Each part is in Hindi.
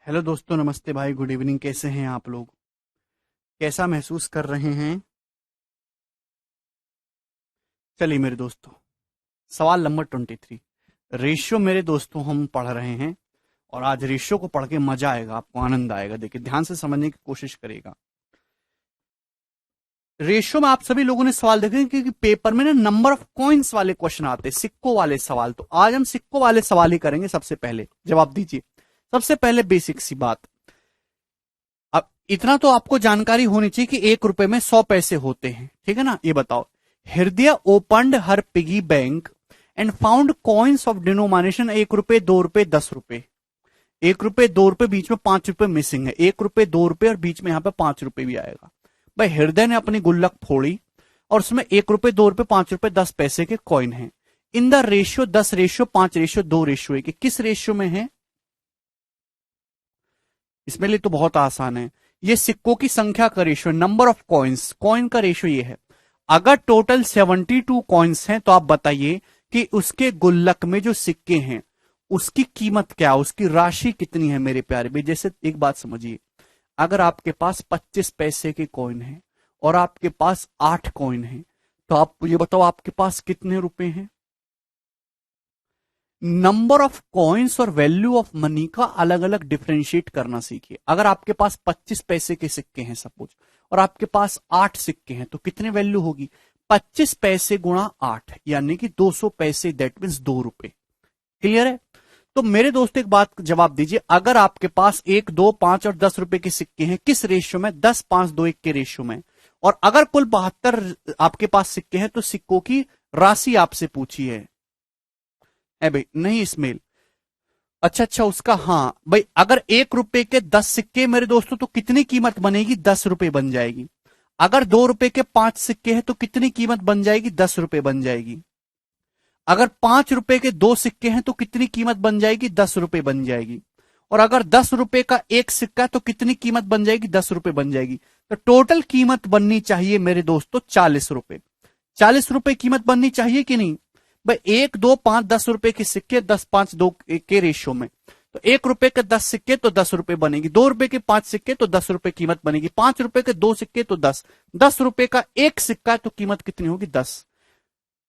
हेलो दोस्तों, नमस्ते भाई, गुड इवनिंग। कैसे हैं आप लोग? कैसा महसूस कर रहे हैं? चलिए मेरे दोस्तों, सवाल नंबर 23। रेशियो मेरे दोस्तों हम पढ़ रहे हैं और आज रेशियो को पढ़ के मजा आएगा, आपको आनंद आएगा। देखिए, ध्यान से समझने की कोशिश करेगा। रेशियो में आप सभी लोगों ने सवाल देखे कि पेपर में ना नंबर ऑफ कॉइन्स वाले क्वेश्चन आते हैं, सिक्कों वाले सवाल। तो आज हम सिक्कों वाले सवाल ही करेंगे। सबसे पहले जवाब दीजिए। सबसे पहले बेसिक सी बात, अब इतना तो आपको जानकारी होनी चाहिए कि 1 रुपए में 100 पैसे होते हैं, ठीक है ना। ये बताओ, हृदय opened her piggy bank and found coins of denomination 1 रुपए, 2 रुपए, 10 रुपए। 1 रुपए, 2 रुपए, बीच में 5 रुपए मिसिंग है। 1 रुपए, 2 रुपए और बीच में यहां पे 5 रुपए भी आएगा। भाई, हृदय ने अपनी गुल्लक फोड़ी और उसमें 1 रुपए, 2 रुपए, 5 रुपए, 10 पैसे के कॉइन हैं। इन द रेशियो 10:5:2:1। किस रेशियो में है? इसमें लिए तो बहुत आसान है। ये सिक्कों की संख्या का ratio, number of coins, coin का रेशियो ये है। अगर टोटल 72 कॉइन्स हैं तो आप बताइए कि उसके गुल्लक में जो सिक्के हैं उसकी कीमत क्या, उसकी राशि कितनी है मेरे प्यारे भाई। जैसे एक बात समझिए, अगर आपके पास 25 पैसे के कॉइन है और आपके पास 8 कॉइन है, तो आप ये बताओ आपके पास कितने रुपए हैं। नंबर ऑफ कॉइन्स और वैल्यू ऑफ मनी का अलग अलग डिफरेंशिएट करना सीखिए। अगर आपके पास 25 पैसे के सिक्के हैं सपोज, और आपके पास 8 सिक्के हैं, तो कितने वैल्यू होगी? 25 पैसे गुणा 8 यानी कि 200 पैसे, दैट मीन्स 2 रुपए। क्लियर है? तो मेरे दोस्त एक बात जवाब दीजिए, अगर आपके पास 1, 2, 5 और 10 रुपए के सिक्के हैं, किस रेशियो में? 10:5:2:1 के रेशियो में। और अगर कुल 72 आपके पास सिक्के हैं तो सिक्कों की राशि आपसे पूछी है भाई, नहीं इसमें। अच्छा, उसका हाँ भाई, अगर 1 रुपए के 10 सिक्के मेरे दोस्तों तो कितनी कीमत बनेगी? 10 रुपए बन जाएगी। अगर 2 रुपए के 5 सिक्के हैं तो कितनी कीमत बन जाएगी? 10 रुपए बन जाएगी। अगर 5 रुपए के 2 सिक्के हैं तो कितनी कीमत बन जाएगी? 10 रुपए बन जाएगी। और अगर 10 रुपए का एक सिक्का है तो कितनी कीमत बन जाएगी? 10 रुपए बन जाएगी। तो टोटल कीमत बननी चाहिए मेरे दोस्तों 40 रुपए। 40 रुपए कीमत बननी चाहिए कि नहीं भाई? 1, 2, 5, 10 रुपए के सिक्के 10:5:2 के रेशियो में। तो 1 रुपए के 10 सिक्के तो 10 रुपए बनेगी। 2 रुपए के 5 सिक्के तो 10 रुपए कीमत बनेगी। 5 रुपए के 2 सिक्के तो 10। 10 रुपए का एक सिक्का तो कीमत कितनी होगी? 10।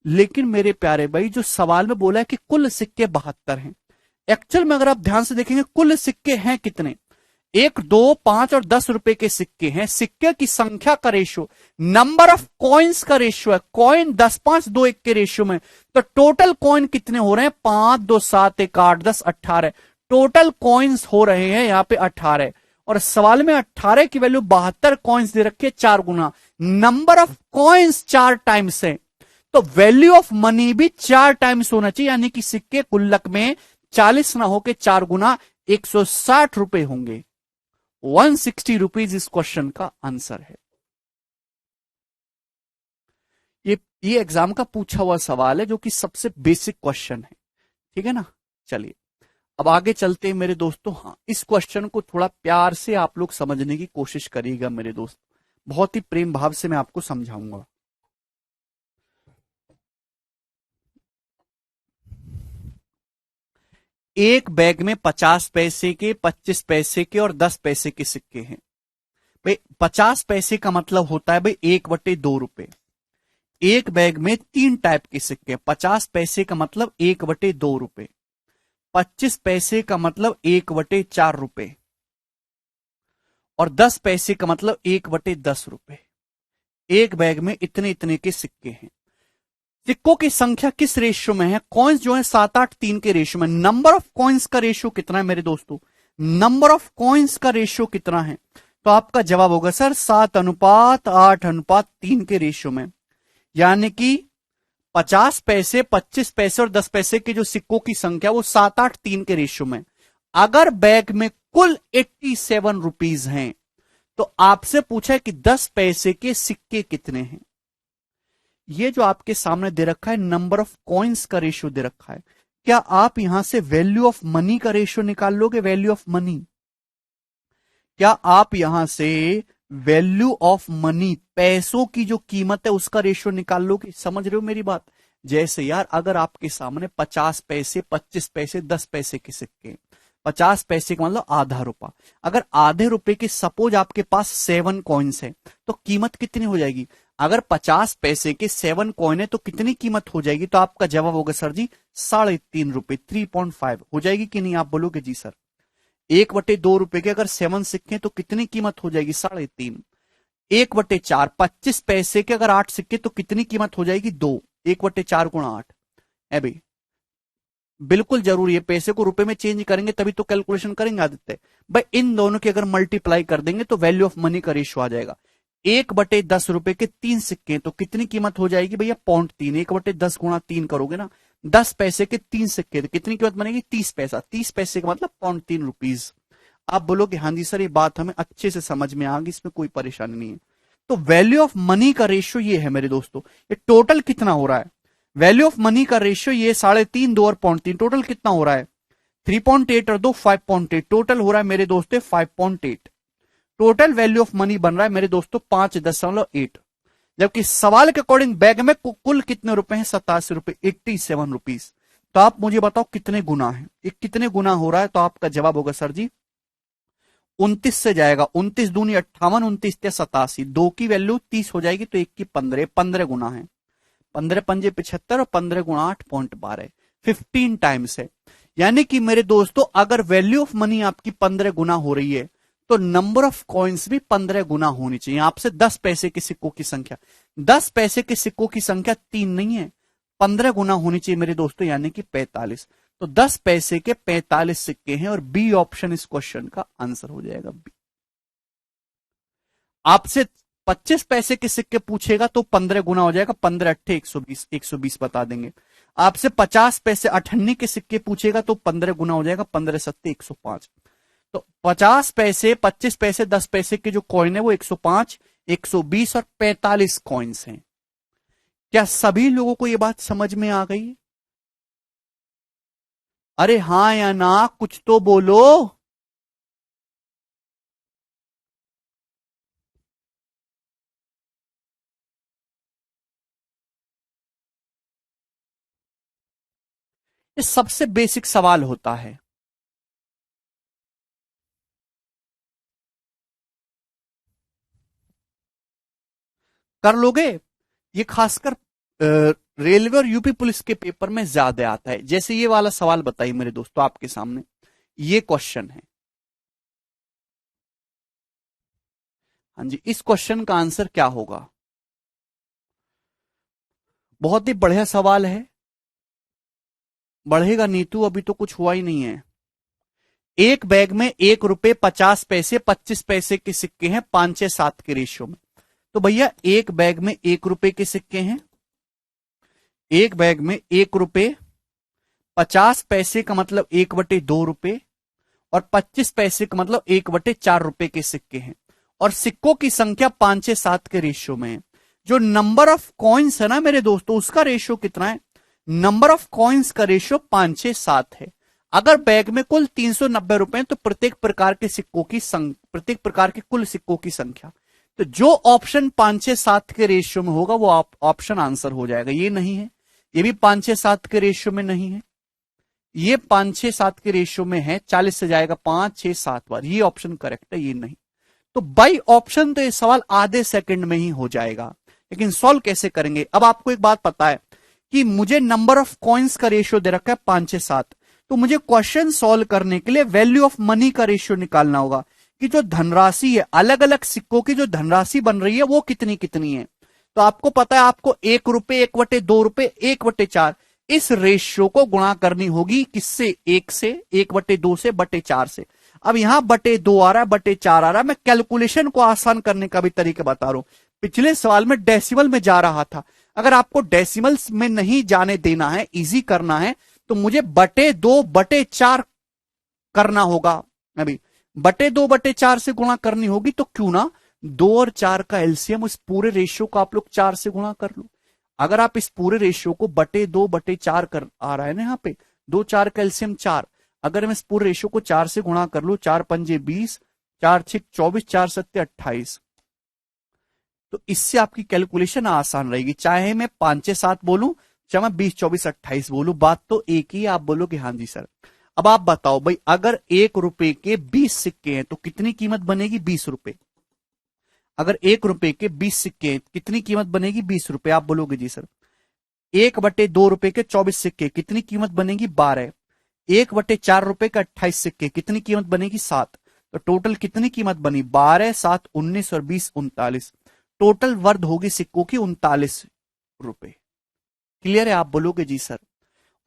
लेकिन मेरे प्यारे भाई, जो सवाल में बोला है कि कुल सिक्के 72 हैं, एक्चुअल में अगर आप ध्यान से देखेंगे कुल सिक्के हैं कितने? 1, 2, 5 और 10 रुपए के सिक्के हैं। सिक्के की संख्या का रेशियो नंबर ऑफ कॉइन्स का रेशियो है। कॉइन 10:5:2:1 के रेशियो में। तो टोटल कॉइन कितने हो रहे हैं? 5, 2, 7, 1, 8, 10, 18। टोटल कॉइन्स हो रहे हैं यहां पे 18। और सवाल में 18 की वैल्यू 72 कॉइन्स दे रखी है, 4 गुना। नंबर ऑफ कॉइन्स 4 टाइम्स है, तो वैल्यू ऑफ मनी भी 4 टाइम्स होना चाहिए, यानी कि सिक्के गुल्लक में 40 ना होके 4 गुना 160 रुपए होंगे। 160 रुपीज इस क्वेश्चन का आंसर है। ये एग्जाम का पूछा हुआ सवाल है, जो कि सबसे बेसिक क्वेश्चन है, ठीक है ना। चलिए अब आगे चलते हैं मेरे दोस्तों। हाँ, इस क्वेश्चन को थोड़ा प्यार से आप लोग समझने की कोशिश करिएगा मेरे दोस्त, बहुत ही प्रेम भाव से मैं आपको समझाऊंगा। एक बैग में 50 पैसे के, 25 पैसे के और 10 पैसे के सिक्के हैं। भाई 50 पैसे का मतलब होता है भाई 1/2 रुपए। एक बैग में 3 टाइप के सिक्के। 50 पैसे का मतलब 1/2 रुपए। 25 पैसे का मतलब 1/4 रुपए। और 10 पैसे का मतलब 1/10 रुपए। एक बैग में इतने इतने के सिक्के हैं। सिक्कों की संख्या किस रेशियो में है? कॉइन्स जो है 7-8-3 के रेशियो में। नंबर ऑफ कॉइन्स का रेशियो कितना है मेरे दोस्तों? नंबर ऑफ कॉइन्स का रेशियो कितना है? तो आपका जवाब होगा सर 7:8:3 के रेशियो में। यानी कि 50 पैसे, 25 पैसे और 10 पैसे के जो सिक्कों की संख्या वो 7-8-3 के रेशियो में। अगर बैग में कुल 87 रुपीज हैं तो आपसे पूछा है कि 10 पैसे के सिक्के कितने हैं। ये जो आपके सामने दे रखा है नंबर ऑफ कॉइन्स का रेशियो दे रखा है, क्या आप यहां से वैल्यू ऑफ मनी का रेशियो निकाल लोगे? वैल्यू ऑफ मनी, क्या आप यहां से वैल्यू ऑफ मनी, पैसों की जो कीमत है उसका रेशियो निकाल लोगे? समझ रहे हो मेरी बात? जैसे यार, अगर आपके सामने 50 पैसे, 25 पैसे, 10 पैसे के सिक्के, 50 पैसे का मतलब आधा रुपया। अगर आधे रुपए के सपोज आपके पास 7 कॉइन्स है तो कीमत कितनी हो जाएगी? अगर 50 पैसे के 7 कॉइन है तो कितनी कीमत हो जाएगी? तो आपका जवाब होगा सर जी 3.5 रुपए, 3.5 हो जाएगी कि नहीं? आप बोलोगे जी सर। 1/2 रुपए के अगर 7 सिक्के तो कितनी कीमत हो जाएगी? 3.5। 1/4, 25 पैसे के अगर 8 सिक्के तो कितनी कीमत हो जाएगी? 2। 1/4 गुणा 8 है भाई, बिल्कुल जरूरी है। पैसे को रुपए में चेंज करेंगे तभी तो कैलकुलेशन करेंगे आदित्य भाई। इन दोनों की अगर मल्टीप्लाई कर देंगे तो वैल्यू ऑफ मनी का रेशियो आ जाएगा। 1/10 रुपए के 3 सिक्के तो कितनी कीमत हो जाएगी भैया? 0.3। 1/10 गुणा 3 करोगे ना, 10 पैसे के 3 सिक्के तो कितनी कीमत बनेगी? 30 पैसा। 30 पैसे का मतलब 0.3 रुपीज। आप बोलोगे हाँ जी सर ये बात हमें अच्छे से समझ में आ गई, इसमें कोई परेशानी नहीं है। तो वैल्यू ऑफ मनी का रेशियो ये है मेरे दोस्तों। ये टोटल कितना हो रहा है? वैल्यू ऑफ मनी का रेशियो ये 3.5, 2 और 0.3, टोटल कितना हो रहा है? 3.8 और 2 5.8, टोटल हो रहा है मेरे दोस्तों 5.8। टोटल वैल्यू ऑफ मनी बन रहा है मेरे दोस्तों 5.8। जबकि सवाल के अकॉर्डिंग बैग में कुल कितने रुपए हैं? 87 रुपए, 87 रुपीज। तो आप मुझे बताओ कितने गुना है? ये कितने गुना हो रहा है? तो आपका जवाब होगा सर जी 29 से जाएगा। 29 दूनी 58, 29 ते 87, 2 की वैल्यू 30 हो जाएगी तो 1 की 15, 15 गुना है। 15 पंजे 75 और 15 गुणा 8.12, 15 टाइम्स है। यानी कि मेरे दोस्तों अगर वैल्यू ऑफ मनी आपकी 15 गुना हो रही है तो नंबर ऑफ कॉइन्स भी 15 गुना होनी चाहिए। आपसे 10 पैसे के सिक्कों की संख्या, 10 पैसे के सिक्कों की संख्या 3 नहीं है, 15 गुना होनी चाहिए मेरे दोस्तों, यानी कि 45। तो 10 पैसे के 45 सिक्के हैं और बी ऑप्शन इस क्वेश्चन का आंसर हो जाएगा बी। आपसे 25 पैसे के सिक्के पूछेगा तो 15 गुना हो जाएगा, 15 अट्ठे 120, 120 बता देंगे। आपसे 50 पैसे 98 के सिक्के पूछेगा तो 15 गुना हो जाएगा, 15 सत्ते 105। तो 50 पैसे, 25 पैसे, 10 पैसे के जो कॉइन है वो 105, 120 और 45 कॉइन्स हैं। क्या सभी लोगों को यह बात समझ में आ गई? अरे हां या ना, कुछ तो बोलो। ये सबसे बेसिक सवाल होता है। कर लोगे? ये खासकर रेलवे और यूपी पुलिस के पेपर में ज्यादा आता है। जैसे ये वाला सवाल बताइए मेरे दोस्तों आपके सामने, ये क्वेश्चन है। हाँ जी, इस क्वेश्चन का आंसर क्या होगा? बहुत ही बढ़िया सवाल है। बढ़ेगा नीतू, अभी तो कुछ हुआ ही नहीं है। एक बैग में 1 रुपए 50 पैसे 25 पैसे के सिक्के हैं 5-6-7 के रेशियो में। तो भैया एक बैग में 1 रुपए के सिक्के हैं, एक बैग में 1 रुपए 50 पैसे का मतलब 1/2 रुपए और 25 पैसे का मतलब 1/4 रुपए के सिक्के हैं और सिक्कों की संख्या 5-6-7 के रेशियो में है। जो नंबर ऑफ कॉइन्स है ना मेरे दोस्तों, उसका रेशियो कितना है? नंबर ऑफ कॉइन्स का रेशियो 5-6-7 है। अगर बैग में कुल 390 रुपए हैं तो प्रत्येक प्रकार के सिक्कों की प्रत्येक प्रकार के कुल सिक्कों की संख्या, तो जो ऑप्शन 5-6-7 के रेशियो में होगा वो ऑप्शन आंसर हो जाएगा। ये नहीं है, ये भी 5-6-7 के रेशियो में नहीं है, ये 5-6-7 के रेशियो में है, 40 से जाएगा 5-6-7 बार, ये ऑप्शन करेक्ट है, ये नहीं। तो बाई ऑप्शन तो ये सवाल आधे सेकंड में ही हो जाएगा। लेकिन सॉल्व कैसे करेंगे? अब आपको एक बात पता है कि मुझे नंबर ऑफ कॉइन्स का रेशियो दे रखा है 5-6-7, तो मुझे क्वेश्चन सॉल्व करने के लिए वैल्यू ऑफ मनी का रेशियो निकालना होगा कि जो धनराशि है, अलग अलग सिक्कों की जो धनराशि बन रही है वो कितनी कितनी है। तो आपको पता है आपको 1 रुपए 1/2 रुपए 1/4 इस रेशियो को गुणा करनी होगी किससे? 1 से, 1/2 से, 4 से। अब यहां 2 आ रहा है, 4 आ रहा है। मैं कैलकुलेशन को आसान करने का भी तरीका बता रहा हूं। पिछले सवाल में डेसिमल में जा रहा था, अगर आपको डेसिमल्स में नहीं जाने देना है, इजी करना है, तो मुझे 2/4 करना होगा। अभी 2/4 से गुणा करनी होगी, तो क्यों ना 2 और 4 का एलसीएम, उस पूरे रेशियो को आप लोग 4 से गुणा कर लो। अगर आप इस पूरे रेशियो को 2/4 कर आ रहा है ना यहाँ पे, 2-4 का एलसीएम 4, अगर मैं इस पूरे रेशियो को 4 से गुणा कर लू, 4 पंजे 20, 4 6 24, 4 सत्ते 28, तो इससे आपकी कैलकुलेशन आसान रहेगी। चाहे मैं 5-6-7 बोलूं, चाहे मैं 20 24 28 बोलूं, बात तो एक ही। आप बोलोगे हाँ जी सर। अब आप बताओ भाई, अगर 1 रुपए के 20 सिक्के हैं तो कितनी कीमत बनेगी? 20 रुपए। अगर 1 रुपए के 20 सिक्के हैं कितनी कीमत बनेगी? 20 रुपए। आप बोलोगे जी सर। 1/2 रुपए के 24 सिक्के कितनी कीमत बनेगी? 12। 1/4 रुपए के 28 सिक्के कितनी कीमत बनेगी? 7। तो टोटल कितनी कीमत बनी? 12, 7, 19 और 20, 39। टोटल वर्थ होगी सिक्कों की 39 रुपए। क्लियर है? आप बोलोगे जी सर।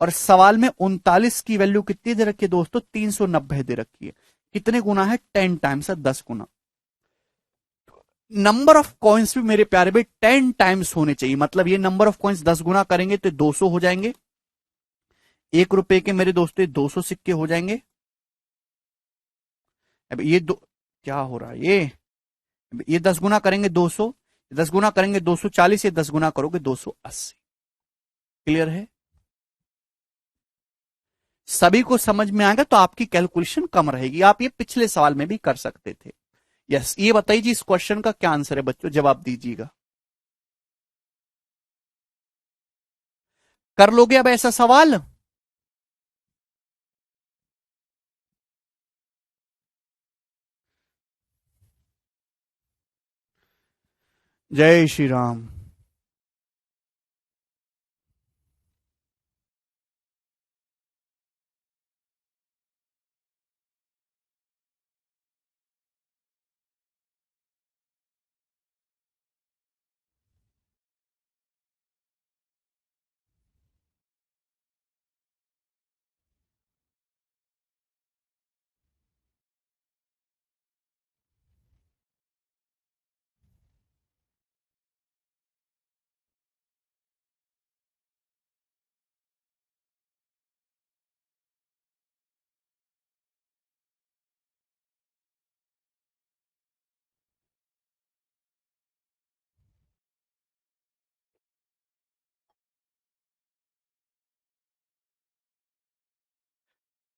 और सवाल में 39 की वैल्यू कितनी दे रखी है दोस्तों? 390 दे रखी है। कितने गुना है? 10 टाइम्स है, 10 गुना। नंबर ऑफ कॉइन्स भी मेरे प्यारे भाई 10 टाइम्स होने चाहिए। मतलब ये नंबर ऑफ कॉइन्स 10 गुना करेंगे तो 200 हो जाएंगे। 1 रुपए के मेरे दोस्तों 200 सिक्के हो जाएंगे। अब ये दो, क्या हो रहा है ये 10 गुना करेंगे 200, 10 गुना करेंगे 240, ये 10 गुना करोगे 280। क्लियर है? सभी को समझ में आएगा तो आपकी कैलकुलेशन कम रहेगी। आप ये पिछले सवाल में भी कर सकते थे। यस, ये बताइए जी, इस क्वेश्चन का क्या आंसर है बच्चों? जवाब दीजिएगा। कर लोगे अब ऐसा सवाल? जय श्री राम।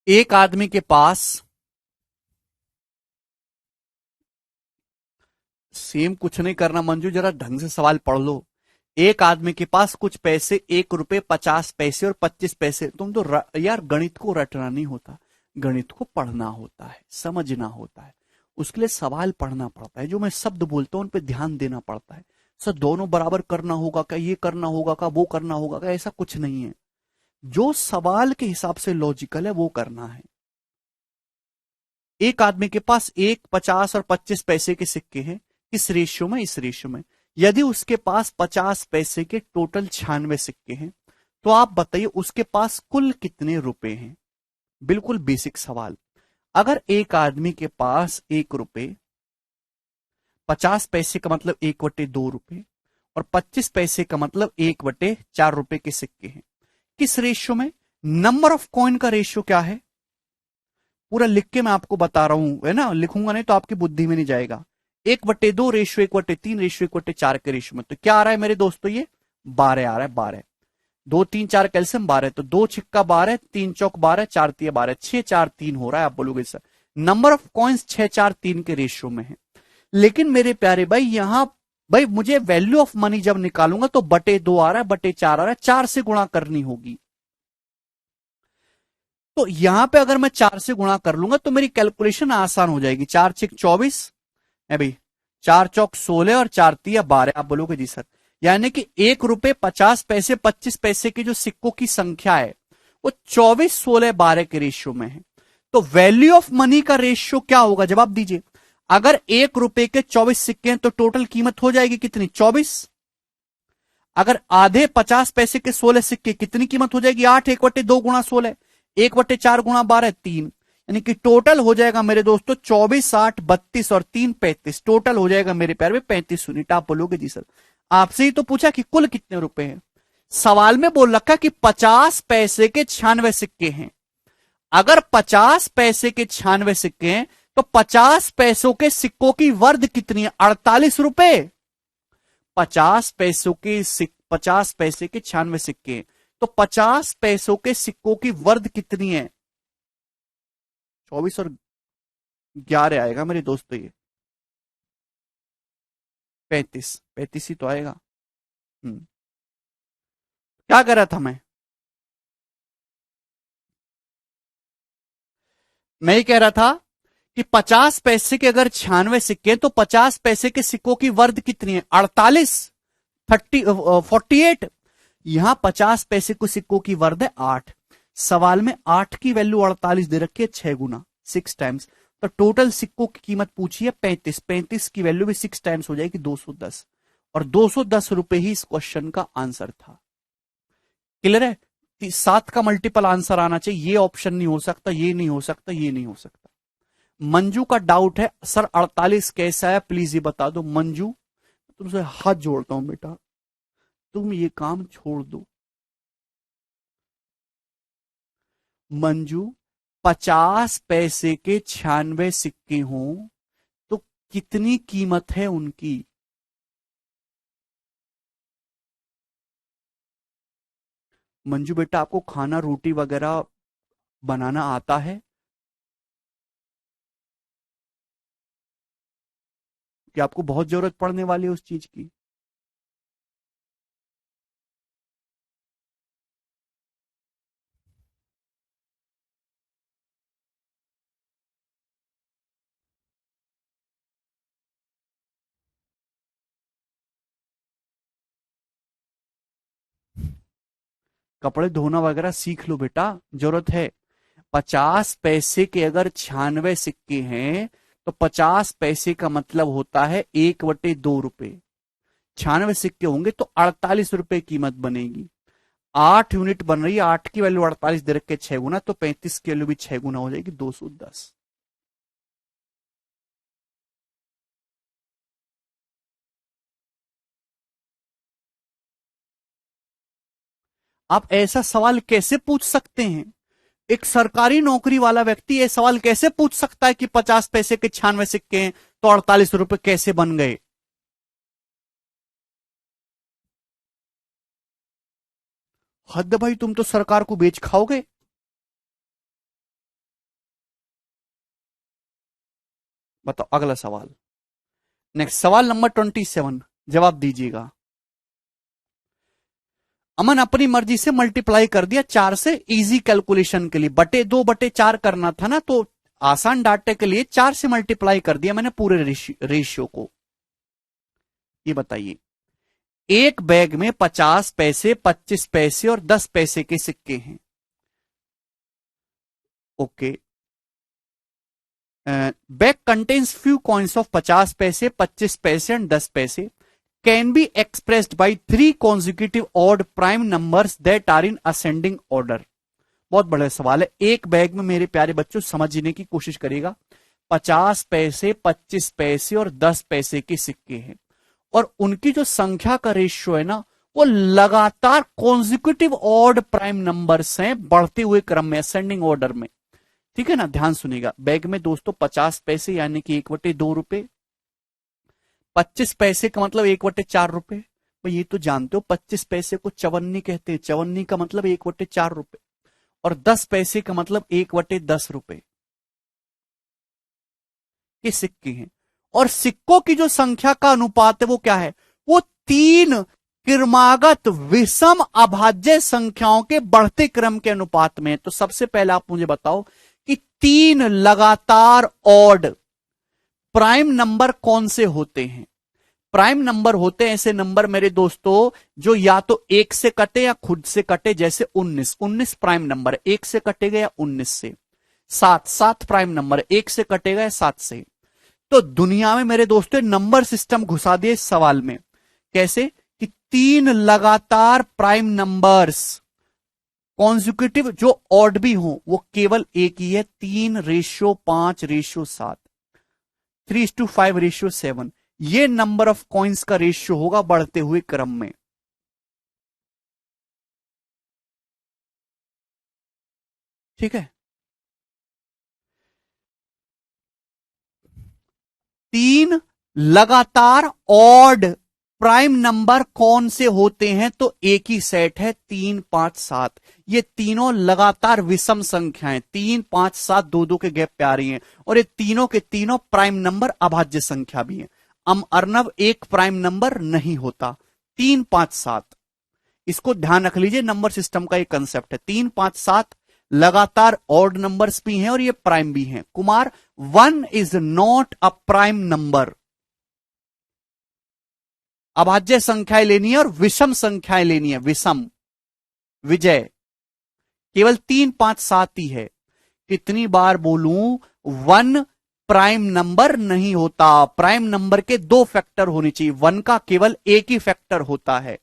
एक आदमी के पास, सेम कुछ नहीं करना मंजू, जरा ढंग से सवाल पढ़ लो। एक आदमी के पास कुछ पैसे, 1 रुपए 50 पैसे और 25 पैसे। तुम तो यार गणित को रटना नहीं होता, गणित को पढ़ना होता है, समझना होता है। उसके लिए सवाल पढ़ना पड़ता है। जो मैं शब्द बोलता हूं उन पर ध्यान देना पड़ता है। सर दोनों बराबर करना होगा क्या? ये करना होगा क्या? वो करना होगा क्या? ऐसा कुछ नहीं है। जो सवाल के हिसाब से लॉजिकल है वो करना है। एक आदमी के पास 1, 50 और 25 पैसे के सिक्के हैं। किस रेशियो में? इस रेशियो में। यदि उसके पास 50 पैसे के टोटल 96 सिक्के हैं तो आप बताइए उसके पास कुल कितने रुपए हैं? बिल्कुल बेसिक सवाल। अगर एक आदमी के पास 1 रुपए 50 पैसे का मतलब 1/2 रुपए और 25 पैसे का मतलब 1/4 रुपए के सिक्के हैं, किस रेशियो में? नंबर ऑफ कॉइन का रेशियो क्या है? पूरा लिख के मैं आपको बता रहा हूं, है ना? लिखूंगा नहीं तो आपकी बुद्धि में नहीं जाएगा। 1/2 रेशियो 1/3 रेशियो 1/4 के रेशियो में। तो क्या आ रहा है मेरे दोस्तों? ये 12 आ रहा है। 12, 2 3 4 कैल्सियम 12, तो 2 छिक्का 12, 3 चौक 12, 4 तिया 12, 6 4 3 हो रहा है। आप बोलोगे सर नंबर ऑफ कॉइन्स 6 4 3 के रेशियो में है। लेकिन मेरे प्यारे भाई यहां, भाई मुझे वैल्यू ऑफ मनी जब निकालूंगा तो बटे 2 आ रहा है, बटे 4 आ रहा है, 4 से गुणा करनी होगी। तो यहां पे अगर मैं 4 से गुणा कर लूंगा तो मेरी कैलकुलेशन आसान हो जाएगी। 4 छिक 24 है भाई, 4 चौक 16 और 4 तिया 12। आप बोलोगे जी सर। यानी कि 1 रुपए 50 पैसे 25 पैसे के जो सिक्कों की संख्या है वो 24 16 12 के रेशियो में है। तो वैल्यू ऑफ मनी का रेशियो क्या होगा? जवाब दीजिए। अगर 1 रुपए के 24 सिक्के हैं तो टोटल कीमत हो जाएगी कितनी? 24। अगर आधे 50 पैसे के 16 सिक्के, कितनी कीमत हो जाएगी? 8। 1/2 गुणा 16, 1/4 गुणा 12, 3। यानी कि टोटल हो जाएगा मेरे दोस्तों 24 8 32 और 3 35। टोटल हो जाएगा मेरे प्यार में 35 यूनिट। आप बोलोगे जी सर आपसे ही तो पूछा कि कुल कितने रुपए हैं। सवाल में बोल रखा कि 50 पैसे के 96 सिक्के हैं। अगर 50 पैसे के 96 सिक्के हैं तो 50 पैसों के सिक्कों की वर्ध कितनी है? 48 रुपए। 50 पैसे के 96 सिक्के हैं तो 50 पैसों के सिक्कों की वर्ध कितनी है? 24 और 11 आएगा मेरे दोस्तों, ये 35। 35 ही तो आएगा। क्या कर रहा था मैं? मैं ही कह रहा था कि 50 पैसे के अगर 96 सिक्के तो 50 पैसे के सिक्कों की वर्द कितनी है? 48, 48। यहां 50 पैसे को सिक्कों की वर्द है 8। सवाल में 8 की वैल्यू 48 दे रखी है, 6 गुना, 6 टाइम्स। तो टोटल सिक्कों की कीमत पूछी है 35। 35 की वैल्यू भी 6 टाइम्स हो जाएगी 210, और 210 रुपए ही इस क्वेश्चन का आंसर था। क्लियर है? 7 का मल्टीपल आंसर आना चाहिए, ये ऑप्शन नहीं हो सकता, ये नहीं हो सकता, ये नहीं हो सकता। मंजू का डाउट है सर 48 कैसा है, प्लीज ये बता दो। मंजू, तुमसे हाथ जोड़ता हूं बेटा, तुम ये काम छोड़ दो। मंजू, 50 पैसे के 96 सिक्के हों तो कितनी कीमत है उनकी? मंजू बेटा, आपको खाना रोटी वगैरह बनाना आता है? कि आपको बहुत जरूरत पड़ने वाली है उस चीज की? कपड़े धोना वगैरह सीख लो बेटा, जरूरत है। 50 पैसे के अगर 96 सिक्के हैं तो 50 पैसे का मतलब होता है 1/2 रुपए। 96 सिक्के होंगे तो 48 रुपए कीमत बनेगी। 8 यूनिट बन रही है, 8 की वैल्यू 48 दे रखे 6 गुना, तो 35 की वैल्यू भी 6 गुना हो जाएगी 210। आप ऐसा सवाल कैसे पूछ सकते हैं? एक सरकारी नौकरी वाला व्यक्ति ये सवाल कैसे पूछ सकता है कि 50 पैसे के 96 सिक्के हैं तो 48 रुपए कैसे बन गए? हद भाई, तुम तो सरकार को बेच खाओगे। बताओ अगला सवाल। नेक्स्ट सवाल नंबर 27, जवाब दीजिएगा। अमन अपनी मर्जी से मल्टीप्लाई कर दिया 4 से, इजी कैलकुलेशन के लिए बटे 2/4 करना था ना, तो आसान डाटे के लिए 4 से मल्टीप्लाई कर दिया मैंने पूरे रेशियो को। ये बताइए, एक बैग में 50 पैसे, 25 पैसे और 10 पैसे के सिक्के हैं। Okay, bag contains few coins of 50 पैसे, 25 पैसे एंड 10 पैसे can be expressed by 3 consecutive odd prime numbers that are in ascending order। बहुत बड़ा सवाल है, एक बैग में मेरे प्यारे बच्चों समझने की कोशिश करिएगा। 50 पैसे, 25 पैसे और 10 पैसे के सिक्के हैं, और उनकी जो संख्या का रेशियो है ना, वो लगातार कॉन्जिक्यूटिव ऑड प्राइम नंबर्स हैं, बढ़ते हुए क्रम में, असेंडिंग ऑर्डर में। ठीक है ना, ध्यान सुनिएगा। बैग में दोस्तों 50 पैसे यानी कि 1/2 रुपए, 25 पैसे का मतलब 1/4 रुपए। भाई ये तो जानते हो, 25 पैसे को चवन्नी कहते हैं, चवन्नी का मतलब 1/4 रुपए, और 10 पैसे का मतलब 1/10 रुपए के सिक्के हैं। और सिक्कों की जो संख्या का अनुपात है वो क्या है? वो 3 क्रमागत विषम अभाज्य संख्याओं के बढ़ते क्रम के अनुपात में है। तो सबसे पहले आप मुझे बताओ कि 3 लगातार ऑड प्राइम नंबर कौन से होते हैं? प्राइम नंबर होते हैं ऐसे नंबर मेरे दोस्तों जो या तो 1 से कटे या खुद से कटे, जैसे 19। 19 प्राइम नंबर, 1 से कटेगा या 19 से। 7, 7 प्राइम नंबर, 1 से कटेगा या 7 से। तो दुनिया में मेरे दोस्तों नंबर सिस्टम घुसा दिए इस सवाल में। कैसे? कि 3 लगातार प्राइम नंबर्स कॉन्जिक्यूटिव जो ऑड भी हो वो केवल एक ही है, 3:5:7, 3:5:7। ये नंबर ऑफ कॉइन्स का रेशियो होगा बढ़ते हुए क्रम में। ठीक है, 3 लगातार ऑड प्राइम नंबर कौन से होते हैं? तो एक ही सेट है, 3, 5, 7। ये तीनों लगातार विषम संख्याएं, 3, 5, 7 दो के गैप पे आ रही हैं, और ये तीनों के तीनों प्राइम नंबर अभाज्य संख्या भी है। अर्नव एक प्राइम नंबर नहीं होता। 3, 5, 7, इसको ध्यान रख लीजिए, नंबर सिस्टम का एक कंसेप्ट है। 3, 5, 7 लगातार ऑड नंबर्स भी हैं और ये प्राइम भी हैं। Kumar, 1 is not a prime number. अभाज्य संख्याएं लेनी है और विषम संख्याएं लेनी है। विषम, विजय, केवल 3 5 7 ही है। कितनी बार बोलूं, 1 प्राइम नंबर नहीं होता। प्राइम नंबर के 2 फैक्टर होने चाहिए, 1 का केवल एक ही फैक्टर होता है।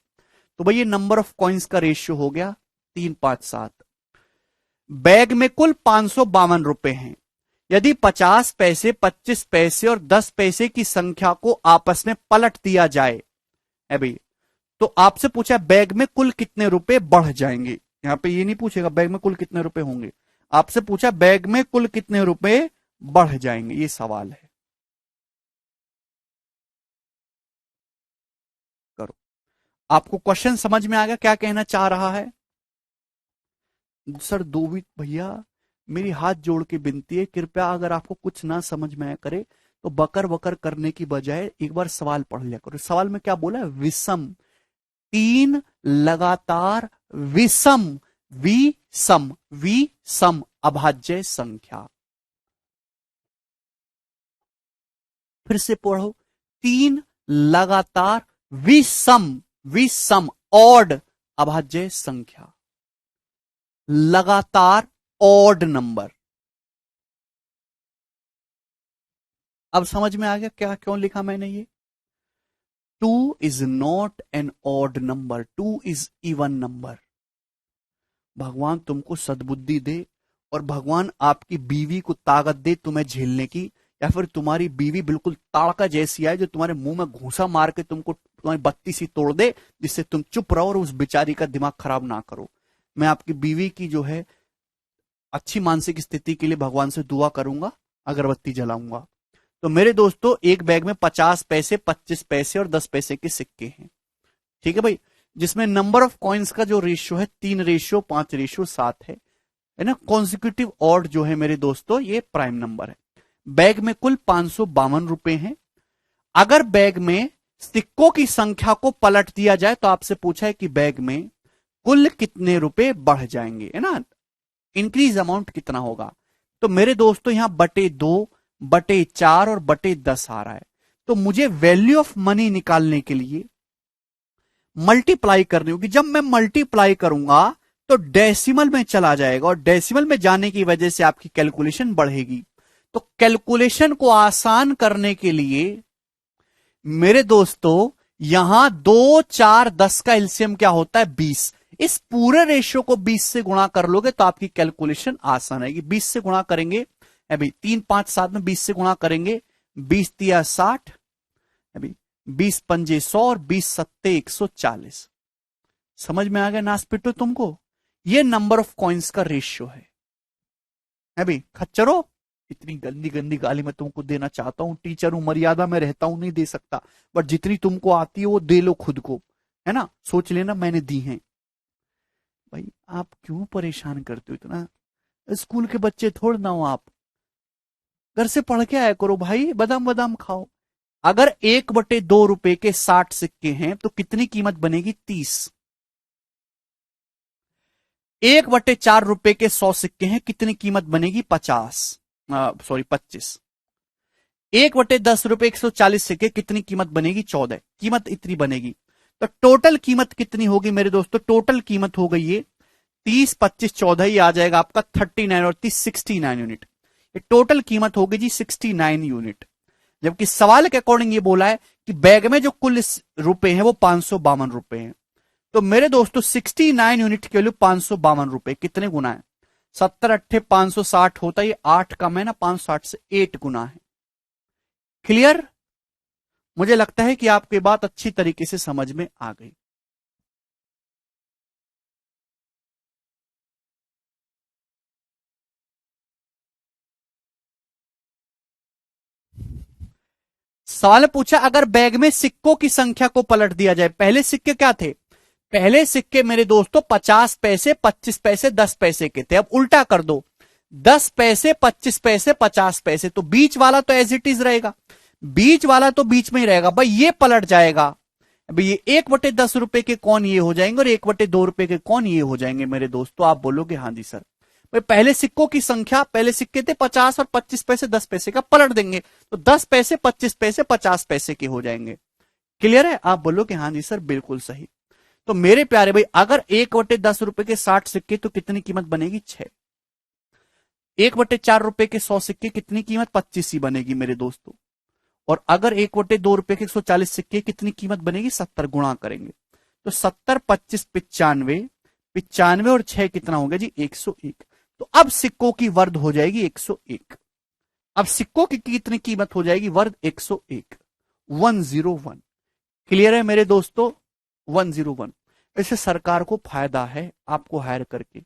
तो भाई ये नंबर ऑफ कॉइन्स का रेशियो हो गया 3 5 7। बैग में कुल 552 रुपए हैं। यदि 50 पैसे, 25 पैसे और 10 पैसे की संख्या को आपस में पलट दिया जाए भाई, तो आपसे पूछा बैग में कुल कितने रुपए बढ़ जाएंगे। यहां पे ये नहीं पूछेगा बैग में कुल कितने रुपए होंगे, आपसे पूछा बैग में कुल कितने रुपए बढ़ जाएंगे, ये सवाल है। करो, आपको क्वेश्चन समझ में आ गया क्या कहना चाह रहा है? सर दोवित भैया, मेरी हाथ जोड़ के विनती है, कृपया अगर आपको कुछ ना समझ में आया करे तो बकर बकर करने की बजाय एक बार सवाल पढ़ लिया करो। सवाल में क्या बोला है? विषम, 3 लगातार विषम, विषम, विषम अभाज्य संख्या। फिर से पढ़ो, 3 लगातार विषम, विषम ऑड अभाज्य संख्या, लगातार ऑड नंबर। अब समझ में आ गया क्या क्यों लिखा मैंने ये? 2 is not an odd number, 2 is even number. भगवान तुमको सद्बुद्धि दे और भगवान आपकी बीवी को ताकत दे तुम्हें झेलने की, या फिर तुम्हारी बीवी बिल्कुल ताड़का जैसी आए जो तुम्हारे मुंह में घूसा मार के तुमको तुम्हारी बत्ती सी तोड़ दे, जिससे तुम चुप रहो और उस बेचारी का दिमाग खराब ना करो। मैं आपकी बीवी की जो है अच्छी मानसिक स्थिति के लिए भगवान से दुआ करूंगा, अगरबत्ती जलाऊंगा। तो मेरे दोस्तों, एक बैग में 50 पैसे, 25 पैसे और 10 पैसे के सिक्के हैं, ठीक है भाई, जिसमें नंबर ऑफ कॉइन्स का जो रेशियो है 3:5:7 है ना। कॉन्सिक्यूटिव ऑड जो है मेरे दोस्तों ये प्राइम नंबर है। बैग में कुल 552 रुपए हैं। अगर बैग में सिक्कों की संख्या को पलट दिया जाए तो आपसे पूछा है कि बैग में कुल कितने रुपए बढ़ जाएंगे, है ना, इंक्रीज अमाउंट कितना होगा। तो मेरे दोस्तों यहां बटे 2, बटे 4 और बटे 10 आ रहा है। तो मुझे वैल्यू ऑफ मनी निकालने के लिए मल्टीप्लाई करनी होगी। जब मैं मल्टीप्लाई करूंगा तो डेसिमल में चला जाएगा और डेसिमल में जाने की वजह से आपकी कैलकुलेशन बढ़ेगी। तो कैलकुलेशन को आसान करने के लिए मेरे दोस्तों यहां 2 4 10 का एलसीएम क्या होता है? 20। इस पूरे रेशियो को 20 से गुणा कर लोगे तो आपकी कैलकुलेशन आसान आएगी। 20 से गुणा करेंगे अभी 3 5 7 में 20 से गुणा करेंगे, 20 तिया 60, अभी 20 पंजे 100 और 20 सत्ते 140। समझ में आ गया नासपिटो तुमको? ये नंबर ऑफ कॉइन्स का रेशियो है। अभी खच्चरो, इतनी गंदी गंदी गाली मैं तुमको देना चाहता हूं, टीचर हूं, मर्यादा में रहता हूं, नहीं दे सकता, बट जितनी तुमको आती है वो दे लो खुद को, है ना, सोच लेना मैंने दी है। भाई आप क्यों परेशान करते हो इतना? स्कूल के बच्चे थोड़ ना हो आप, घर से पढ़ के आया करो भाई, बादाम बादाम खाओ। अगर 1/2 रुपए के 60 सिक्के हैं तो कितनी कीमत बनेगी? 30। 1/4 रुपए के 100 सिक्के हैं, कितनी कीमत बनेगी? 25। 1/10 रुपए 140 सिक्के, कितनी कीमत बनेगी? 14। कीमत इतनी बनेगी। तो टोटल कीमत कितनी होगी मेरे दोस्तों? टोटल कीमत हो गई ये 30 25 14 ही आ जाएगा आपका 39 और 30 69 यूनिट। ये टोटल कीमत होगी जी 69 यूनिट। जबकि सवाल के अकॉर्डिंग ये बोला है कि बैग में जो कुल रुपए हैं वो 552 रुपए हैं। तो मेरे दोस्तों 69 यूनिट के लिए 552 रुपए कितने गुना है? 70 8 560 होता है, ये 8 कम है ना, 560 से 8 गुना है। क्लियर? मुझे लगता है कि आपकी बात अच्छी तरीके से समझ में आ गई। सवाल पूछा अगर बैग में सिक्कों की संख्या को पलट दिया जाए। पहले सिक्के क्या थे? पहले सिक्के मेरे दोस्तों 50 पैसे, 25 पैसे, 10 पैसे के थे। अब उल्टा कर दो, 10 पैसे, 25 पैसे, 50 पैसे, तो बीच वाला तो एज इट इज रहेगा, बीच वाला तो बीच में ही रहेगा भाई, ये पलट जाएगा। अभी ये 1/10 रुपए के कौन ये हो जाएंगे और 1/2 रुपए के कौन ये हो जाएंगे मेरे दोस्तों? आप बोलोगे हाँ जी सर। भाई पहले सिक्कों की संख्या, पहले सिक्के थे 50 और 25 पैसे 10 पैसे का, पलट देंगे तो 10 पैसे 25 पैसे 50 पैसे के हो जाएंगे। क्लियर है? आप बोलो कि हाँ जी सर बिल्कुल सही। तो मेरे प्यारे भाई, अगर 1/10 के 60 सिक्के तो कितनी कीमत बनेगी? 6। 1/4 के 100 सिक्के कितनी कीमत? 25 ही बनेगी मेरे दोस्तों। और अगर 1/2 के 140 सिक्के कितनी कीमत बनेगी? 70। गुणा करेंगे तो 70 25 95, 95 और 6 कितना हो गया जी? 101। तो अब सिक्कों की वर्द हो जाएगी 101। अब सिक्कों की कितनी कीमत हो जाएगी? वर्द 101, 101। क्लियर है मेरे दोस्तों? 101। इससे सरकार को फायदा है आपको हायर करके।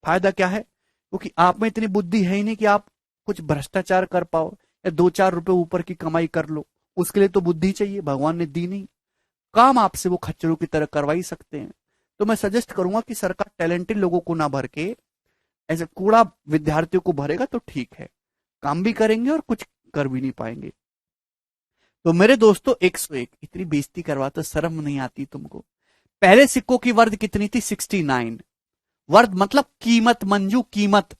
फायदा क्या है? क्योंकि आप में इतनी बुद्धि है ही नहीं कि आप कुछ भ्रष्टाचार कर पाओ या 2-4 रुपए ऊपर की कमाई कर लो। उसके लिए तो बुद्धि चाहिए, भगवान ने दी नहीं। काम आपसे वो खच्चरों की तरह करवा ही सकते हैं। तो मैं सजेस्ट करूंगा कि सरकार टैलेंटेड लोगों को ना भर के ऐसे कूड़ा विद्यार्थियों को भरेगा तो ठीक है, काम भी करेंगे और कुछ कर भी नहीं पाएंगे। तो मेरे दोस्तों 101, इतनी बेइज्जती करवाते शर्म नहीं आती तुमको? पहले सिक्कों की वर्द कितनी थी? 69। वर्द मतलब कीमत मंजू, कीमत।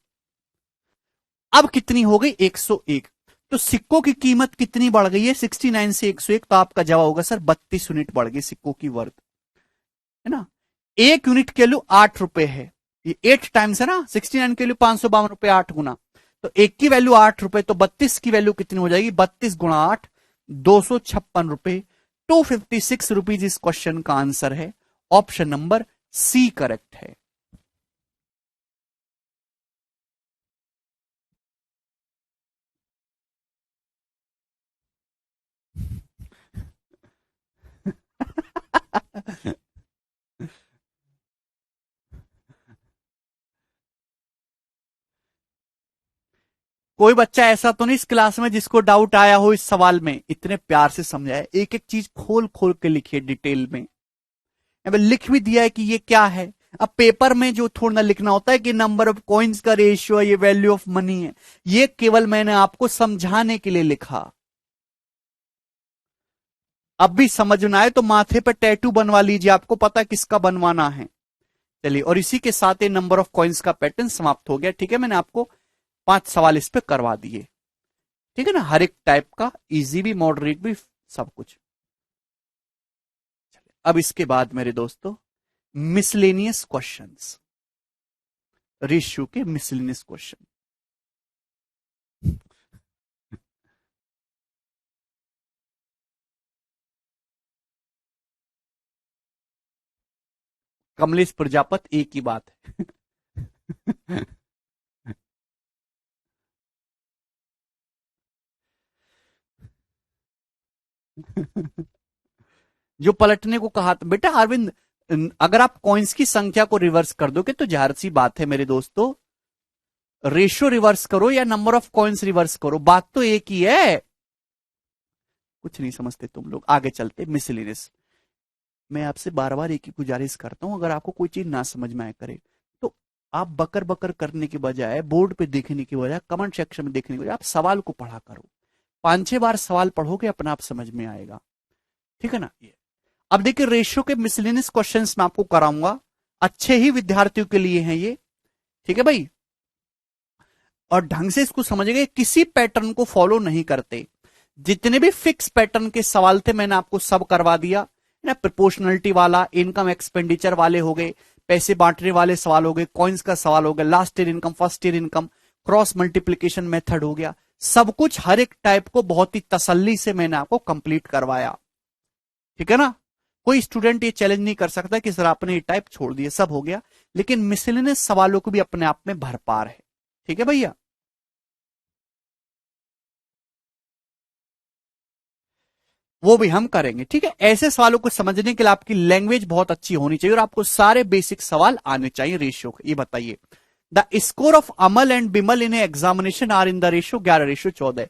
अब कितनी हो गई? 101। तो सिक्कों की कीमत कितनी बढ़ गई है? 69 से 101। तो आपका जवाब होगा सर 32 यूनिट बढ़ गई सिक्कों की वर्द, है ना। 1 यूनिट की वैल्यू 8 रुपए है, ये 8 टाइम्स है ना। 69 की वैल्यू 552 रुपए, 8 गुना। तो एक की वैल्यू 8 रुपए, तो 32 की वैल्यू कितनी हो जाएगी? 32 गुणा 8, 256 रुपए, 256 रुपीज इस क्वेश्चन का आंसर है। ऑप्शन नंबर सी करेक्ट है। कोई बच्चा ऐसा तो नहीं इस क्लास में जिसको डाउट आया हो इस सवाल में? इतने प्यार से समझाया, एक एक चीज खोल खोल के लिखिए डिटेल में। अब लिख भी दिया है कि ये क्या है। अब पेपर में जो थोड़ा ना लिखना होता है कि नंबर ऑफ कॉइन्स का रेशियो है, ये वैल्यू ऑफ मनी है, ये केवल मैंने आपको समझाने के लिए लिखा। अब भी समझना है तो माथे पर टैटू बनवा लीजिए, आपको पता है किसका बनवाना है। चलिए, और इसी के साथ ये नंबर ऑफ कॉइन्स का पैटर्न समाप्त हो गया। ठीक है, मैंने आपको 5 सवाल इस पे करवा दिए। ठीक है ना, हर एक टाइप का, इजी भी मॉडरेट भी, सब कुछ। अब इसके बाद मेरे दोस्तों मिसलेनियस क्वेश्चंस, रेशियो के मिसलेनियस क्वेश्चन। कमलेश प्रजापति एक ही बात है। जो पलटने को कहा था बेटा अरविंद, अगर आप कॉइन्स की संख्या को रिवर्स कर दोगे तो जाहिर सी बात है मेरे दोस्तों, रेशियो रिवर्स करो या नंबर ऑफ कॉइन्स रिवर्स करो, बात तो एक ही है। कुछ नहीं समझते तुम लोग। आगे चलते मिसलेनियस। मैं आपसे बार बार एक ही गुजारिश करता हूं, अगर आपको कोई चीज ना समझ में आए करे तो आप बकर बकर करने के बजाय, बोर्ड पे देखने की बजाय, कमेंट सेक्शन में देखने के बजाय आप सवाल को पढ़ा करो। 5-6 बार सवाल पढ़ोगे अपना आप समझ में आएगा। ठीक है ना। ये अब देखिए, रेशियो के मिसलेनियस क्वेश्चंस मैं आपको कराऊंगा, अच्छे ही विद्यार्थियों के लिए हैं ये। ठीक है भाई, और ढंग से इसको समझिएगा, किसी पैटर्न को फॉलो नहीं करते। जितने भी फिक्स पैटर्न के सवाल थे मैंने आपको सब करवा दिया ना। प्रोपोर्शनलिटी वाला, इनकम एक्सपेंडिचर वाले हो गए, पैसे बांटने वाले सवाल हो गए, कॉइन्स का सवाल हो गया, last year income, first year income, cross multiplication method हो गया। सब कुछ हर एक टाइप को बहुत ही तसल्ली से मैंने आपको कंप्लीट करवाया। ठीक है ना। कोई स्टूडेंट ये चैलेंज नहीं कर सकता कि सर आपने ये टाइप छोड़ दिया, सब हो गया। लेकिन मिसलेनियस सवालों को भी अपने आप में भरपार है। ठीक है भैया। वो भी हम करेंगे। ठीक है, ऐसे सवालों को समझने के लिए आपकी लैंग्वेज बहुत अच्छी होनी चाहिए और आपको सारे बेसिक सवाल आने चाहिए रेशियो के। ये बताइए, the score of Amal and Bimal in examination are in the ratio 11:14।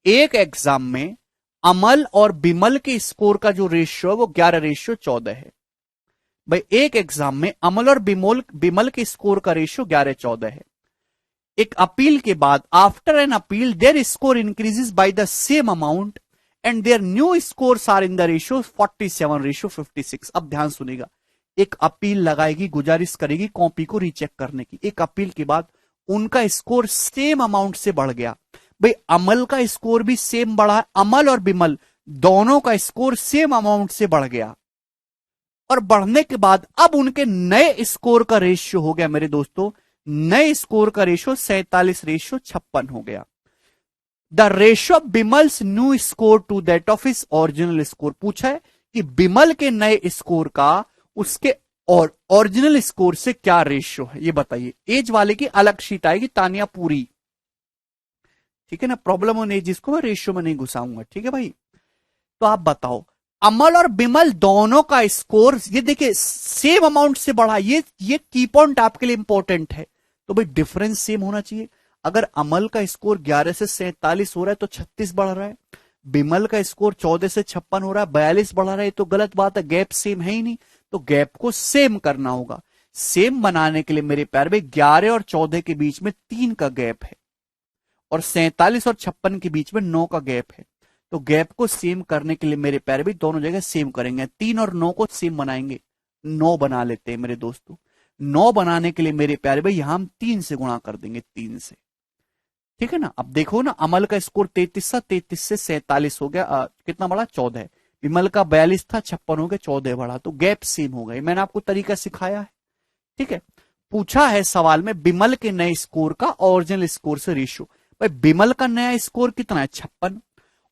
एक एग्जाम में अमल और बिमल के स्कोर का जो रेशियो है वो 11:14 है। भाई एक एग्जाम में अमल और बिमल के स्कोर का रेशियो 11:14 है। एक अपील के बाद, after an appeal their score increases by the same amount and their new scores are in the ratio 47:56। अब ध्यान सुनिएगा, एक अपील लगाएगी, गुजारिश करेगी कॉपी को रीचेक करने की। एक अपील के बाद उनका स्कोर सेम अमाउंट से बढ़ गया। भाई अमल का स्कोर भी सेम बढ़ा है, अमल और बिमल दोनों का स्कोर सेम अमाउंट से बढ़ गया, और बढ़ने के बाद अब उनके नए स्कोर का रेशियो हो गया मेरे दोस्तों, नए स्कोर का रेशियो 47:56 हो गया। The ratio of Bimal's new score to that of his original score. पूछा है कि बिमल के नए स्कोर का उसके और ओरिजिनल स्कोर से क्या रेशियो है, ये बताइए। एज वाले की अलग शीट आएगी, तानिया पूरी, ठीक है ना। प्रॉब्लम ऑन एज, जिसको मैं रेशियो में नहीं घुसाऊंगा, ठीक है भाई। तो आप बताओ, अमल और बिमल दोनों का स्कोर ये देखिए सेम अमाउंट से बढ़ा, ये की पॉइंट आपके लिए इंपॉर्टेंट है। तो भाई डिफरेंस सेम होना चाहिए। अगर अमल का स्कोर 11 से 47 हो रहा है तो 36 बढ़ रहा है, बिमल का स्कोर 14 से 56 हो रहा है, 42 बढ़ रहा है, तो गलत बात है, गैप सेम है ही नहीं। तो गैप को सेम करना होगा। सेम बनाने के लिए मेरे प्यार में 11 और 14 के बीच में 3 का गैप है, और 47 और 56 के बीच में 9 का गैप है। तो गैप को सेम करने के लिए मेरे प्यारे भी दोनों जगह सेम करेंगे, 3 और 9 को सेम बनाएंगे, 9 बना लेते हैं मेरे दोस्तों। 9 बनाने के लिए मेरे प्यारे भाई यहां हम 3 से गुणा कर देंगे, 3 से, ठीक है ना। अब देखो ना, अमल का स्कोर 33 था, 33 से 47 हो गया, कितना बढ़ा, 14। विमल का 42 था, 56 हो गया, 14 बढ़ा, तो गैप सेम हो गए। मैंने आपको तरीका सिखाया है, ठीक है। पूछा है सवाल में बिमल के नए स्कोर का ओरिजिनल स्कोर से रेशियो। भाई बिमल का नया स्कोर कितना है, 56,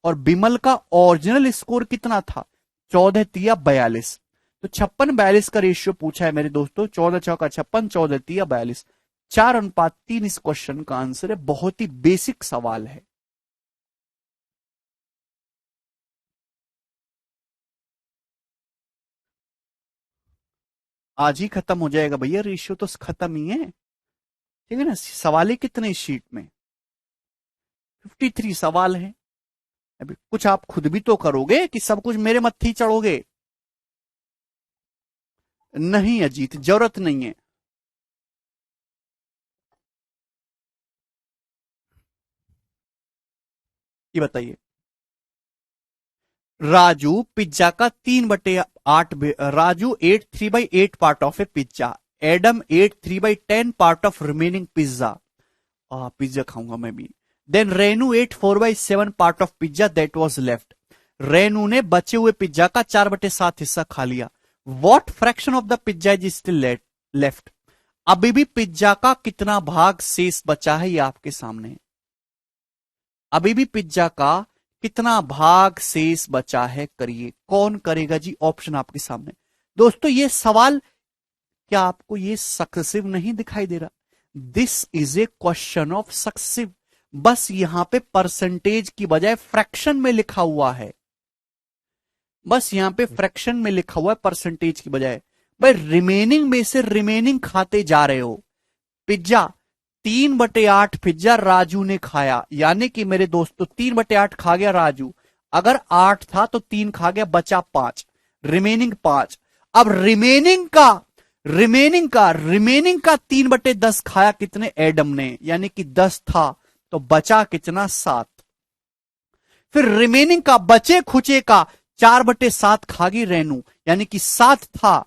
और बिमल का ओरिजिनल स्कोर कितना था, 14 तिया 42। तो 56 42 का रेशियो पूछा है मेरे दोस्तों, 14 चौका 56, 14 तिया 42, 4:3 इस क्वेश्चन का आंसर है। बहुत ही बेसिक सवाल है। आज ही खत्म हो जाएगा भैया, रेशियो तो खत्म ही है, ठीक है ना। सवाल ही कितने शीट में, 53 सवाल है। अभी कुछ आप खुद भी तो करोगे कि सब कुछ मेरे मत्थे ही चढ़ोगे। नहीं अजीत, जरूरत नहीं है। ये बताइए, राजू पिज्जा का 3/8, Raju ate 3/8 part of a pizza, Adam ate 3/10 part of remaining pizza. Pizza खाऊंगा मैं भी। Then Renu ate 4/7 part of pizza that was left. Renu ने बचे हुए पिज्जा का 4/7 हिस्सा खा लिया। What fraction of the pizza is still left. अभी भी पिज्जा का कितना भाग शेष बचा है, ये आपके सामने है। अभी भी पिज्जा का कितना भाग शेष बचा है, करिए, कौन करेगा जी, ऑप्शन आपके सामने। दोस्तों ये सवाल, क्या आपको ये सक्सेसिव नहीं दिखाई दे रहा, this is a question of successive. बस यहां पे परसेंटेज की बजाय फ्रैक्शन में लिखा हुआ है, बस यहां पे फ्रैक्शन में लिखा हुआ है परसेंटेज की बजाय। भाई रिमेनिंग में से रिमेनिंग खाते जा रहे हो। पिज्जा 3/8 पिज्जा राजू ने खाया, यानी कि मेरे दोस्तों 3/8 खा गया राजू। अगर 8 था तो 3 खा गया, बचा 5, रिमेनिंग 5। अब रिमेनिंग का 3/10 खाया कितने, एडम ने, यानी कि 10 था, तो बचा कितना, 7। फिर रिमेनिंग का बचे खुचे का 4/7 खागी रेनू, यानी कि 7 था,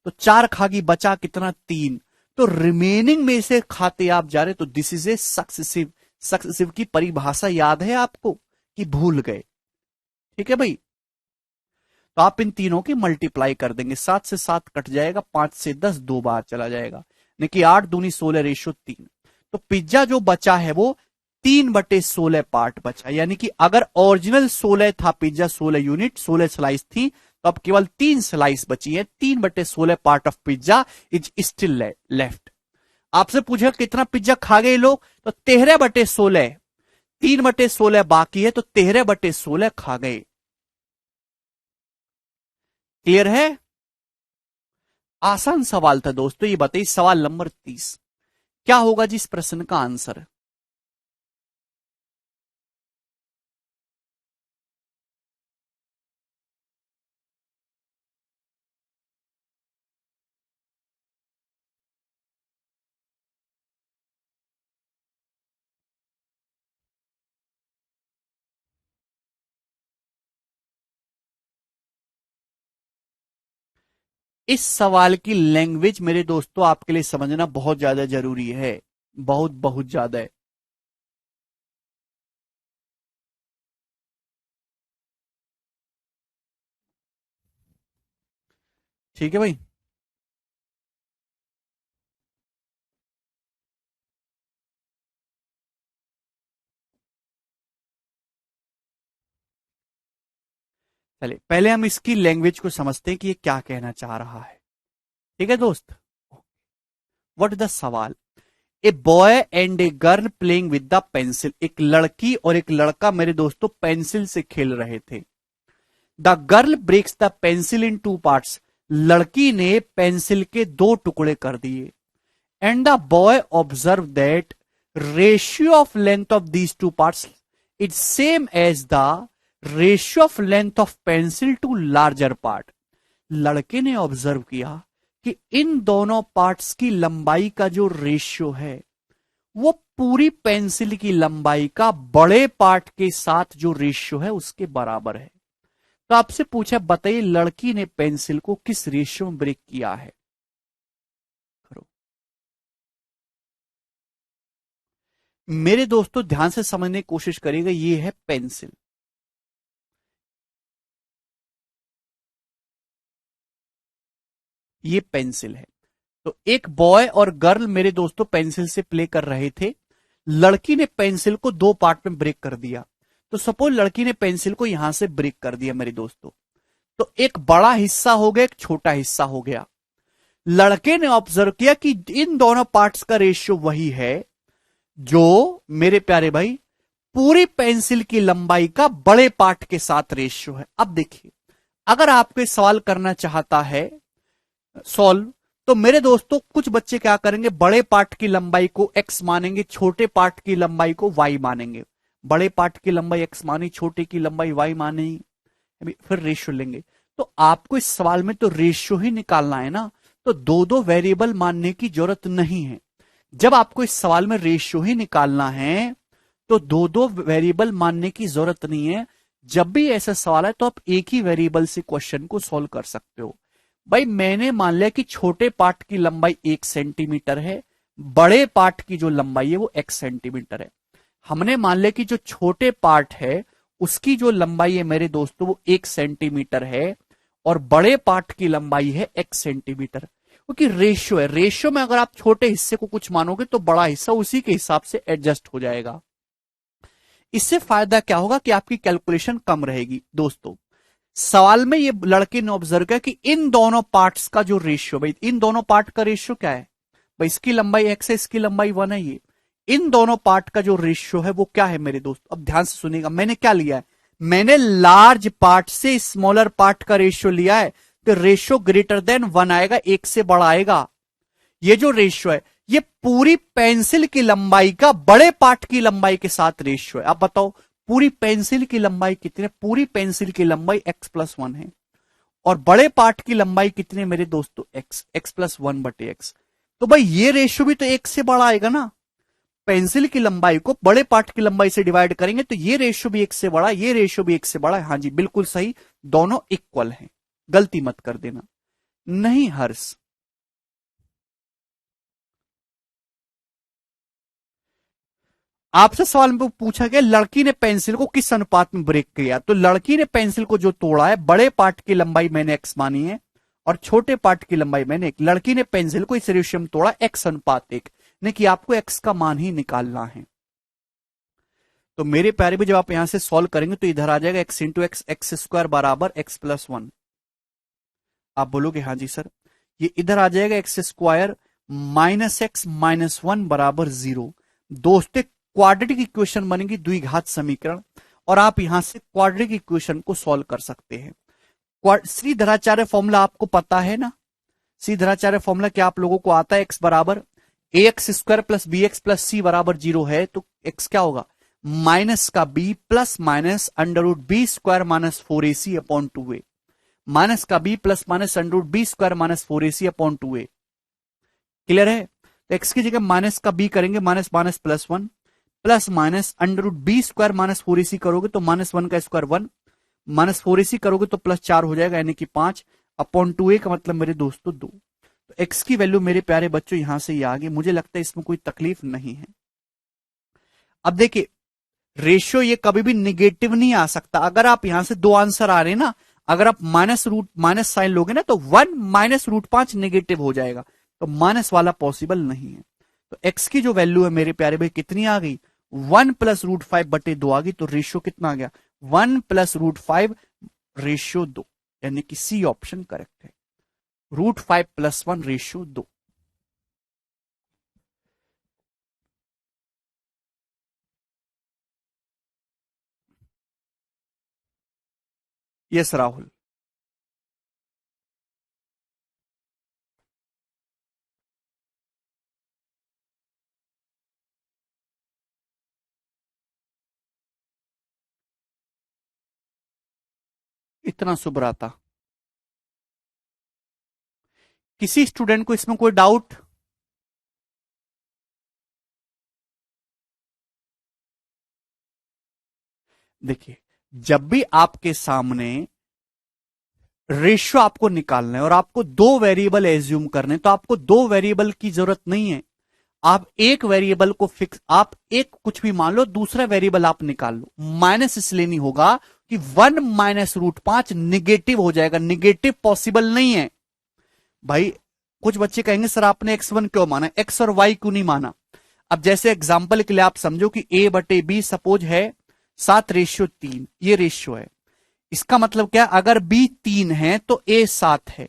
तो 4 खागी, बचा कितना, 3। तो रिमेनिंग में से खाते आप जा रहे, तो this is a successive. Successive की परिभाषा याद है आपको कि भूल गए, ठीक है भाई। तो आप इन तीनों की मल्टीप्लाई कर देंगे, 7 से 7 कट जाएगा, 5 से 10 2 बार चला जाएगा, यानी कि 8 दूनी 16 रेशो 3। तो पिज्जा जो बचा है वो 3/16 पार्ट बचा, यानी कि अगर ओरिजिनल 16 था पिज्जा, 16 यूनिट, 16 स्लाइस थी, तो अब केवल 3 स्लाइस बची है। 3/16 part of pizza is still left. आपसे पूछा कितना पिज्जा खा गए लोग, तो 13/16, 3/16 बाकी है, तो 13/16 खा गए। क्लियर है, आसान सवाल था दोस्तों। ये बताइए सवाल नंबर 30 क्या होगा जी इस प्रश्न का आंसर। इस सवाल की लैंग्वेज मेरे दोस्तों आपके लिए समझना बहुत ज्यादा जरूरी है। बहुत बहुत ज्यादा है। ठीक है भाई। चलिए पहले हम इसकी लैंग्वेज को समझते हैं कि ये क्या कहना चाह रहा है। ठीक है दोस्त, व्हाट इज द सवाल। A boy and a girl playing with the pencil, एक लड़की और एक लड़का मेरे दोस्तों पेंसिल से खेल रहे थे। The girl breaks the pencil in two parts, लड़की ने पेंसिल के दो टुकड़े कर दिए। And the boy observe that ratio of length of these two parts is same as the ratio of length of pencil to larger part. लड़के ने ऑब्जर्व किया कि इन दोनों पार्ट्स की लंबाई का जो रेशियो है वो पूरी पेंसिल की लंबाई का बड़े पार्ट के साथ जो रेशियो है उसके बराबर है। तो आपसे पूछा, बताइए लड़की ने पेंसिल को किस रेशियो में ब्रेक किया है। करो मेरे दोस्तों, ध्यान से समझने की कोशिश करिएगा। ये है पेंसिल, ये पेंसिल है। तो एक बॉय और गर्ल मेरे दोस्तों पेंसिल से प्ले कर रहे थे। लड़की ने पेंसिल को दो पार्ट में ब्रेक कर दिया। तो सपोज लड़की ने पेंसिल को यहां से ब्रेक कर दिया मेरे दोस्तों, तो एक बड़ा हिस्सा हो गया, एक छोटा हिस्सा हो गया। लड़के ने ऑब्जर्व किया कि इन दोनों पार्ट्स का रेशियो वही है जो मेरे प्यारे भाई पूरी पेंसिल की लंबाई का बड़े पार्ट के साथ रेशियो है। अब देखिए, अगर आपको सवाल करना चाहता है सॉल्व, तो मेरे दोस्तों कुछ बच्चे क्या करेंगे, बड़े पार्ट की लंबाई को x मानेंगे, छोटे पार्ट की लंबाई को y मानेंगे। बड़े पार्ट की लंबाई x मानी, छोटे की लंबाई y मानी, फिर रेशियो लेंगे। तो आपको इस सवाल में तो रेशियो ही निकालना है ना, तो दो दो वेरिएबल मानने की जरूरत नहीं है। जब आपको इस सवाल में रेशियो ही निकालना है तो दो दो वेरिएबल मानने की जरूरत नहीं है। जब भी ऐसा सवाल है तो आप एक ही वेरिएबल से क्वेश्चन को सॉल्व कर सकते हो। भाई मैंने मान लिया कि छोटे पार्ट की लंबाई 1 सेंटीमीटर है, बड़े पार्ट की जो लंबाई है वो x सेंटीमीटर है। हमने मान लिया कि जो छोटे पार्ट है उसकी जो लंबाई है मेरे दोस्तों वो 1 सेंटीमीटर है और बड़े पार्ट की लंबाई है x सेंटीमीटर, क्योंकि रेशियो है। रेशियो में अगर आप छोटे हिस्से को कुछ मानोगे तो बड़ा हिस्सा उसी के हिसाब से एडजस्ट हो जाएगा। इससे फायदा क्या होगा कि आपकी कैलकुलेशन कम रहेगी। दोस्तों सवाल में ये लड़के ने ऑब्जर्व किया कि इन दोनों पार्ट्स का जो रेशियो, भाई इन दोनों पार्ट का रेशियो क्या है, भाई इसकी लंबाई x है, इसकी लंबाई 1 है। ये इन दोनों पार्ट का जो रेशियो है वो क्या है मेरे दोस्तों। अब ध्यान से सुनिएगा, मैंने क्या लिया है, मैंने लार्ज पार्ट से स्मॉलर पार्ट का रेशियो लिया है, तो रेशियो ग्रेटर देन 1 आएगा, एक से बड़ा आएगा। ये जो रेशियो है ये पूरी पेंसिल की लंबाई का बड़े पार्ट की लंबाई के साथ रेशियो है। आप बताओ पूरी पेंसिल की लंबाई कितनी है, पूरी पेंसिल की लंबाई x+1 है और बड़े पार्ट की लंबाई कितनी है मेरे दोस्तों, x+1/x। तो भाई ये रेशियो भी तो एक से बड़ा आएगा ना। पेंसिल की लंबाई को बड़े पार्ट की लंबाई से डिवाइड करेंगे तो ये रेशियो भी एक से बड़ा, ये रेशियो भी एक से बड़ा है। हाँ जी बिल्कुल सही, दोनों इक्वल हैं, गलती मत कर देना। नहीं हर्ष, आपसे सवाल में पूछा गया लड़की ने पेंसिल को किस अनुपात में ब्रेक किया। तो लड़की ने पेंसिल को जो तोड़ा है, बड़े पार्ट की लंबाई मैंने x मानी है और छोटे पार्ट की लंबाई मैंने एक। लड़की ने पेंसिल को इस रेशियो में तोड़ा x/1, ने कि आपको x का मान ही निकालना है। तो मेरे प्यारे भी जब आप यहां से सॉल्व करेंगे तो इधर आ जाएगा x इंटू एक्स, x² बराबर x+1। आप बोलोगे हाँ जी सर, ये इधर आ जाएगा x² -x-1 बराबर 0। दोस्तों क्वाड्रेटिक इक्वेशन बनेगी द्विघात समीकरण और आप यहां से क्वाड्रेटिक इक्वेशन को सॉल्व कर सकते हैं। श्रीधराचार्य फॉर्मूला आपको पता है ना, श्रीधराचार्य फॉर्मूला क्या आप लोगों को आता है, x बराबर ax² plus bx plus c बराबर 0 है तो x क्या होगा, माइनस का b plus minus √b² minus 4ac upon 2a, minus का b plus minus √b² minus 4ac upon 2a। Clear है। तो x की जगह माइनस का b करेंगे, minus minus plus 1 plus minus √b² minus 4ac करोगे तो -1 का स्क्वायर 1, माइनस 4ac करोगे तो +4 हो जाएगा यानी कि 5 अपॉन 2a का मतलब मेरे दोस्तों 2। तो x की वैल्यू मेरे प्यारे बच्चों यहां से ये आ गई। मुझे लगता है इसमें कोई तकलीफ नहीं है। अब देखिए रेशियो ये कभी भी निगेटिव नहीं आ सकता। अगर आप यहां से दो आंसर आ रहे हैं ना, अगर आप माइनस साइन लोगे ना तो 1 - √5 निगेटिव हो जाएगा, तो माइनस वाला पॉसिबल नहीं है। तो x की जो वैल्यू है मेरे प्यारे भाई कितनी आ गई, 1 + √5/2 आ गई। तो रेशियो कितना आ गया, 1 + √5/2, यानी कि सी ऑप्शन करेक्ट है, √5 + 1/2। यस राहुल। इतना सुब्राता, किसी स्टूडेंट को इसमें कोई डाउट? देखिए जब भी आपके सामने रेशियो आपको निकालना है और आपको दो वेरिएबल एज्यूम करने, तो आपको दो वेरिएबल की जरूरत नहीं है। आप एक वेरिएबल को फिक्स, आप एक कुछ भी मान लो, दूसरा वेरिएबल आप निकाल लो। माइनस इसलिए नहीं होगा कि 1 - √5 निगेटिव हो जाएगा, निगेटिव पॉसिबल नहीं है भाई। कुछ बच्चे कहेंगे सर आपने x1 क्यों माना, x और y क्यों नहीं माना? अब जैसे एग्जांपल के लिए आप समझो कि a/b सपोज है 7:3, ये रेशियो है। इसका मतलब क्या, अगर b 3 है तो a 7 है।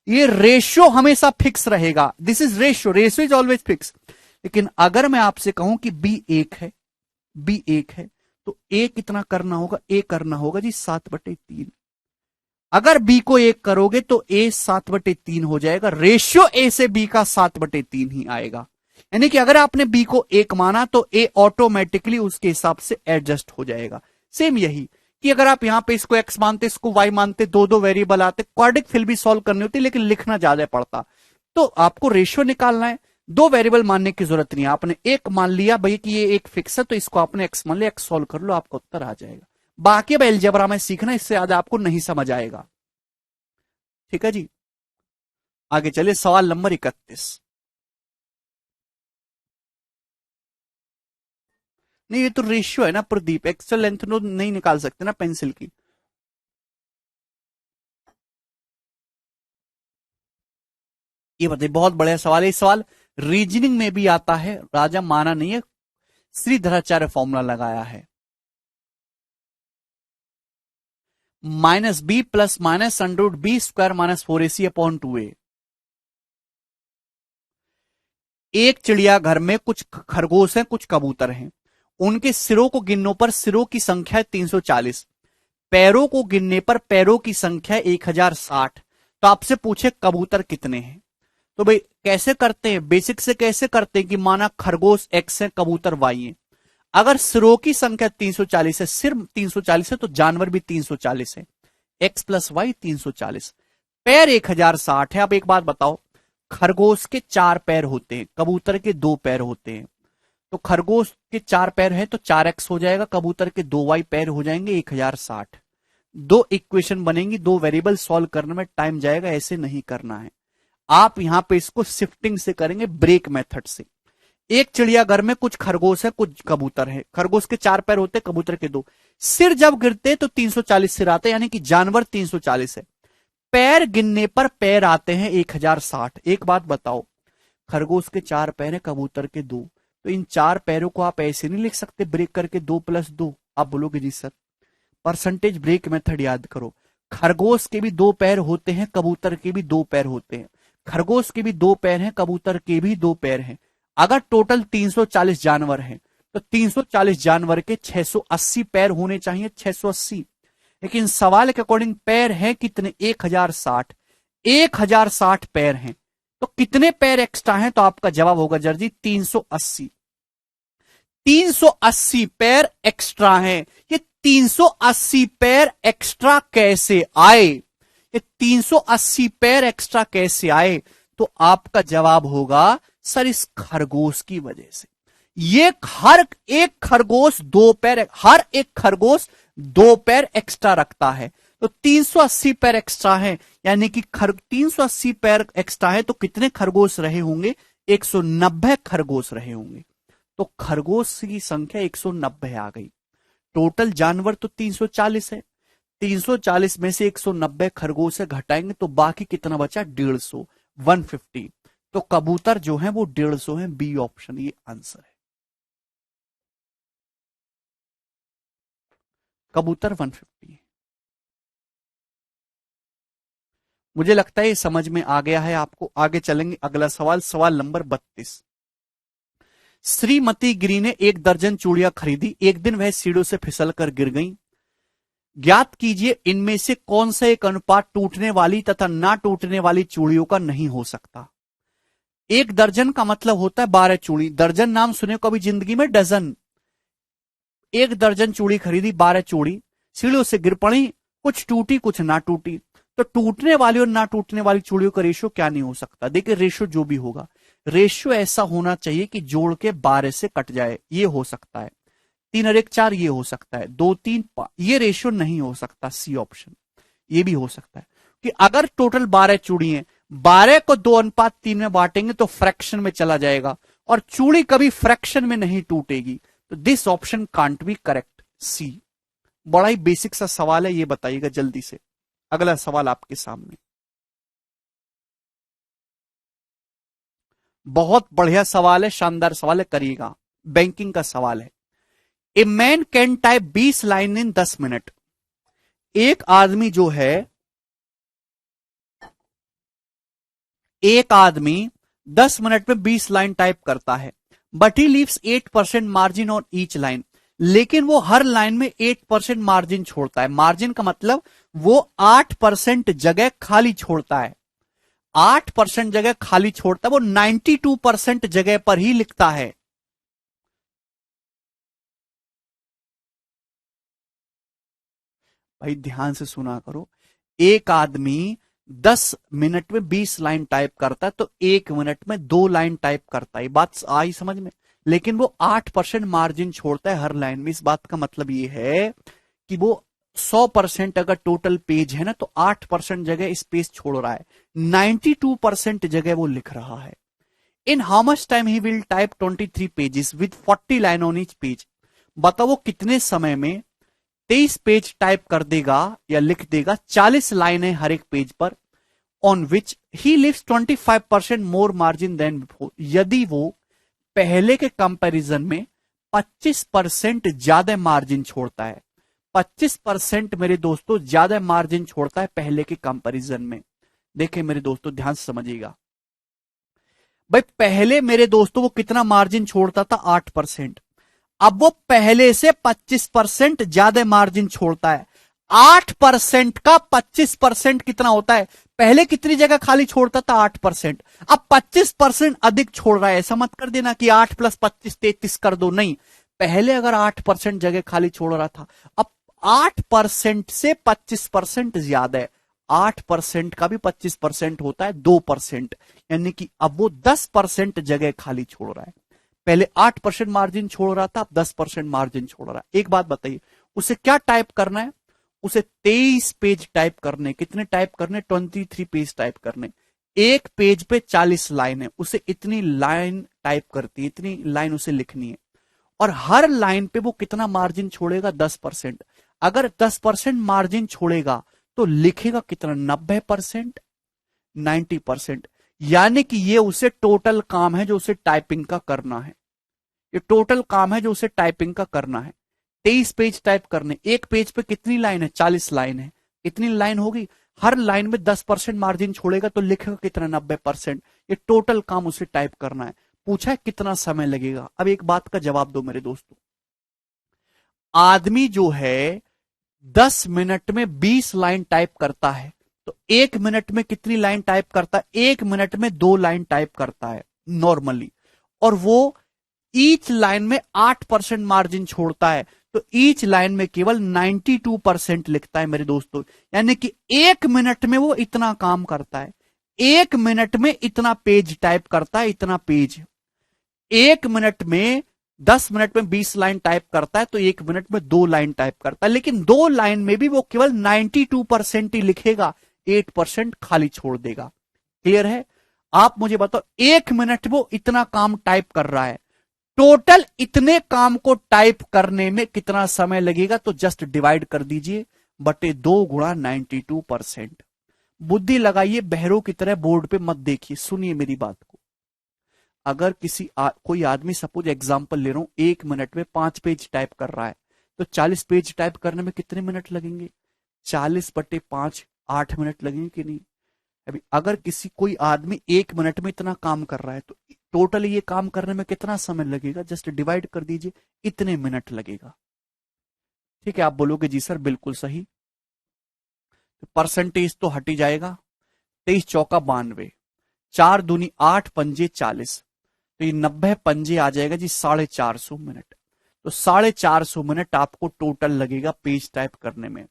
ये रेशियो हमेशा फिक्स रहेगा, this is ratio, ratio is always fix. लेकिन अगर मैं आपसे कहूं कि b 1 है, b 1 है, तो a कितना करना होगा, a करना होगा जी 7/3। अगर b को 1 करोगे तो a 7/3 हो जाएगा, रेशियो a से b का 7/3 ही आएगा। यानी कि अगर आपने b को 1 माना तो a ऑटोमेटिकली उसके हिसाब से एडजस्ट हो जाएगा। सेम यही कि अगर आप यहां पे इसको x मानते, इसको y मानते, दो दो वेरिएबल आते, क्वाड्रिक फिल भी सॉल्व करनी होती, लेकिन लिखना ज्यादा पड़ता। तो आपको रेशियो निकालना है, दो वेरिएबल मानने की जरूरत नहीं है। आपने एक मान लिया भाई कि ये एक फिक्स है, तो इसको आपने x मान लिया, x सॉल्व कर लो, आपका उत्तर आ जाएगा। बाकी अब अलजेब्रा में सीखना, इससे ज्यादा आपको नहीं समझ आएगा। ठीक है जी, आगे चलिए सवाल नंबर 31। नहीं ये तो रेशियो है ना प्रदीप, एक्स्ट्रा लेंथ नो नहीं निकाल सकते ना पेंसिल की। ये बताइए, बहुत बढ़िया सवाल है। इस सवाल रीजनिंग में भी आता है, राजा माना नहीं है, श्रीधराचार्य फॉर्मूला लगाया है। -b + -√b² - 4ac/2a। एक चिड़ियाघर में कुछ खरगोश हैं, कुछ कबूतर हैं। उनके सिरों को गिनने पर सिरों की संख्या है 340, पैरों को गिनने पर पैरों की संख्या 1060। तो आपसे पूछे कबूतर कितने हैं? तो भाई कैसे करते हैं, बेसिक से कैसे करते हैं कि माना खरगोश x है, कबूतर y है। अगर सिरों की संख्या 340 है, सिर 340 है, तो जानवर भी 340 है, x + y 340, पैर 1060 है। अब एक बात बताओ, खरगोश के 4 पैर होते हैं, कबूतर के 2 पैर होते हैं। तो खरगोश के 4 पैर है तो 4x हो जाएगा, कबूतर के 2y पैर हो जाएंगे 1060। दो इक्वेशन बनेंगी, दो वेरिएबल सॉल्व करने में टाइम जाएगा, ऐसे नहीं करना है। आप यहां पे इसको शिफ्टिंग से करेंगे, ब्रेक मेथड से। एक चिड़ियाघर में कुछ खरगोश है, कुछ कबूतर है। खरगोश के 4 पैर होते, कबूतर के 2। सिर जब गिरते तो 340 सिर आते, यानी कि जानवर 340 है। पैर गिनने पर पैर आते हैं 1060। एक बात बताओ, खरगोश के 4 पैर हैं, कबूतर के 2, तो इन 4 पैरों को आप ऐसे नहीं लिख सकते ब्रेक करके 2 + 2। आप बोलोगे जी सर परसेंटेज ब्रेक मेथड याद करो। खरगोश के भी 2 पैर होते हैं, कबूतर के भी 2 पैर होते हैं। खरगोश के भी 2 पैर हैं, कबूतर के भी 2 पैर हैं। अगर टोटल 340 जानवर हैं तो 340 जानवर के 680 पैर होने चाहिए, 680। लेकिन सवाल के अकॉर्डिंग पैर हैं कितने, 1060। 1060 पैर हैं, तो कितने पैर एक्स्ट्रा हैं? तो आपका जवाब होगा जर्जी 380। 380 पैर एक्स्ट्रा हैं। ये 380 पैर एक्स्ट्रा कैसे आए, ये 380 पैर एक्स्ट्रा कैसे आए? तो आपका जवाब होगा सर इस खरगोश की वजह से। ये हर एक खरगोश 2 पैर, हर एक खरगोश 2 पैर एक्स्ट्रा रखता है, तो 380 पैर एक्स्ट्रा है। यानी कि 380 पैर एक्स्ट्रा है तो कितने खरगोश रहे होंगे? 190 खरगोश रहे होंगे। तो खरगोश की संख्या 190 आ गई। टोटल जानवर तो 340 है, 340 में से 190 खरगोश से घटाएंगे तो बाकी कितना बचा? 150, 150। तो कबूतर जो है वो 150 है। बी ऑप्शन ये आंसर है। कबूतर 150 है। मुझे लगता है ये समझ में आ गया है आपको। आगे चलेंगे, अगला सवाल, सवाल नंबर 32। श्रीमती गिरी ने 1 दर्जन चूड़ियां खरीदी। एक दिन वह सीढ़ियों से फिसलकर गिर गईं। ज्ञात कीजिए इनमें से कौन सा एक अनुपात टूटने वाली तथा ना टूटने वाली चूड़ियों का नहीं हो सकता। 1 दर्जन का मतलब होता है 12 चूड़ी। दर्जन नाम सुने कभी जिंदगी में? डजन। 1 दर्जन चूड़ी खरीदी, 12 चूड़ी सीढ़ियों से गिर पड़ी, कुछ टूटी कुछ ना टूटी। तो टूटने वाली और ना टूटने वाली चूड़ियों का रेशियो क्या नहीं हो सकता? देखिए रेशियो जो भी होगा, रेशियो ऐसा होना चाहिए कि जोड़ के 12 से कट जाए। ये हो सकता है 3 और 1 4, ये हो सकता है 2 3 5, ये रेशियो नहीं हो सकता। सी ऑप्शन ये भी हो सकता है कि अगर टोटल 12 चूड़ी है, 12 को 2:3 में बांटेंगे तो फ्रैक्शन में चला जाएगा और चूड़ी कभी फ्रैक्शन में नहीं टूटेगी। तो this option can't be correct. C. बड़ा ही बेसिक सा सवाल है, ये बताइएगा जल्दी से। अगला सवाल आपके सामने, बहुत बढ़िया सवाल है, शानदार सवाल है, करिएगा। बैंकिंग का सवाल है। A man can type 20 line in 10 minute. एक आदमी जो है, एक आदमी 10 मिनट में 20 लाइन टाइप करता है। But he leaves 8% margin on each line. लेकिन वो हर लाइन में 8% मार्जिन छोड़ता है। मार्जिन का मतलब वो 8% जगह खाली छोड़ता है। 8% जगह खाली छोड़ता है, वो 92% जगह पर ही लिखता है। भाई ध्यान से सुना करो। एक आदमी 10 मिनट में 20 लाइन टाइप करता है तो 1 मिनट में 2 लाइन टाइप करता है। बात आई समझ में? लेकिन वो 8% मार्जिन छोड़ता है हर लाइन में। इस बात का मतलब ये है कि वो 100% अगर टोटल पेज है ना तो 8% जगह स्पेस छोड़ रहा है, 92% जगह वो लिख रहा है। In how much time he will type 23 pages with 40 line on each page. बताओ वो कितने समय में 23 पेज टाइप कर देगा या लिख देगा। 40 लाइनें हर एक पेज पर। On which he leaves 25% more margin than before. यदि वो पहले के कंपैरिजन में 25% ज्यादा मार्जिन छोड़ता है, 25% मेरे दोस्तों ज्यादा मार्जिन छोड़ता है पहले के कंपैरिजन में। देखिए मेरे दोस्तों ध्यान से समझिएगा। भाई पहले मेरे दोस्तों वो कितना मार्जिन छोड़ता था? 8%। अब वो पहले से 25% ज्यादा मार्जिन छोड़ता है। 8% का 25% कितना होता है? पहले कितनी जगह खाली छोड़ता था? 8%। अब 25% अधिक छोड़ रहा है। ऐसा मत कर देना कि 8 + 25 33 कर दो, नहीं। पहले अगर 8% जगह खाली छोड़ रहा था, अब 8% से 25% ज्यादा है। 8% का भी 25% होता है 2%, यानी कि अब वो 10% जगह खाली छोड़ रहा है। पहले 8% मार्जिन छोड़ रहा था, अब 10% मार्जिन छोड़ रहा है। एक बात बताइए, उसे क्या टाइप करना है? उसे 23 पेज टाइप करने। कितने टाइप करने? 23 पेज टाइप करने। एक पेज पे 40 लाइन है, उसे इतनी लाइन टाइप करती है, इतनी लाइन उसे लिखनी है। और हर लाइन पे वो कितना मार्जिन छोड़ेगा? 10%। अगर 10% मार्जिन छोड़ेगा तो लिखेगा कितना? 90%, 90%। यानी कि ये उसे टोटल काम है जो उसे टाइपिंग का करना है। ये टोटल काम है जो उसे टाइपिंग का करना है। 23 पेज टाइप करने। एक पेज पे कितनी लाइन है? 40 लाइन है। इतनी लाइन होगी, हर लाइन में 10% मार्जिन छोड़ेगा तो लिखेगा कितना? 90%। ये टोटल काम उसे टाइप करना है। पूछा है कितना समय लगेगा। अब एक बात का जवाब दो मेरे दोस्तों। आदमी जो है 10 मिनट में 20 लाइन टाइप करता है तो 1 मिनट में कितनी लाइन टाइप करता है? 1 मिनट में 2 लाइन टाइप करता है नॉर्मली। और वो ईच लाइन में 8% मार्जिन छोड़ता है तो ईच लाइन में केवल 92% लिखता है मेरे दोस्तों। यानी कि 1 मिनट में वो इतना काम करता है। 1 मिनट में इतना पेज टाइप करता है, इतना पेज। 1 मिनट में 10 मिनट में 20 लाइन टाइप करता है तो 1 मिनट में 2 लाइन टाइप करता है। लेकिन 2 लाइन में भी वो केवल 92% ही लिखेगा। 8% खाली छोड़ देगा। क्लियर है? आप मुझे बताओ 1 मिनट में वो इतना काम टाइप कर रहा है, टोटल इतने काम को टाइप करने में कितना समय लगेगा? तो जस्ट डिवाइड कर दीजिए बटे 2 गुणा 92%। बुद्धि लगाइए, बहरों की तरह बोर्ड पे मत देखिए, सुनिए मेरी बात को। अगर कोई आदमी, सपोज एग्जांपल ले रहा हूं, 1 मिनट में 5 पेज टाइप कर रहा है, तो 40 पेज टाइप करने में कितने मिनट लगेंगे? 40 बटे 5, 8 मिनट लगेंगे कि नहीं? अभी अगर कोई आदमी 1 मिनट में इतना काम कर रहा है, तो टोटल ये काम करने में कितना समय लगेगा? जस्ट डिवाइड कर दीजिए, इतने मिनट लगेगा। ठीक है, आप बोलोगे जी सर बिल्कुल सही, तो परसेंटेज तो हट ही जाएगा। 23 चौका 92, 4 दूनी 8, पंजे 40, तो ये 90 पंजे आ जाएगा जी 450 मिनट। तो 450 मिनट आपको टोटल लगेगा पेज टाइप करने में।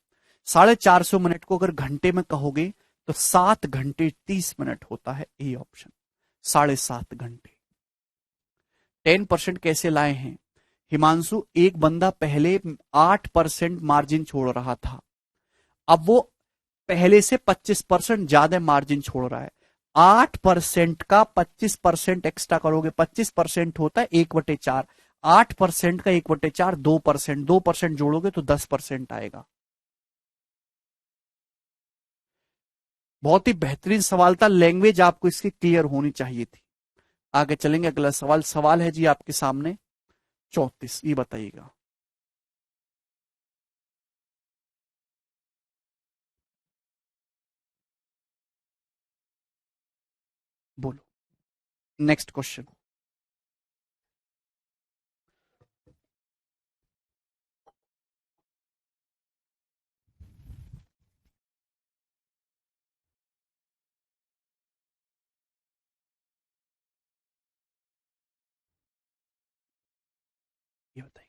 450 मिनट को अगर घंटे में कहोगे तो 7 घंटे 30 मिनट होता है, ए ऑप्शन, 7.5 घंटे। 10% कैसे लाए हैं हिमांशु? एक बंदा पहले 8% मार्जिन छोड़ रहा था, अब वो पहले से 25% ज्यादा मार्जिन छोड़ रहा है। 8% का 25% एक्स्ट्रा करोगे, 25% होता है 1/4, 8% का 1/4 2%, 2% जोड़ोगे तो 10% आएगा। बहुत ही बेहतरीन सवाल था, लैंग्वेज आपको इसकी क्लियर होनी चाहिए थी। आगे चलेंगे, अगला सवाल है जी आपके सामने 34, ये बताइएगा। बोलो नेक्स्ट क्वेश्चन। ये बताइए।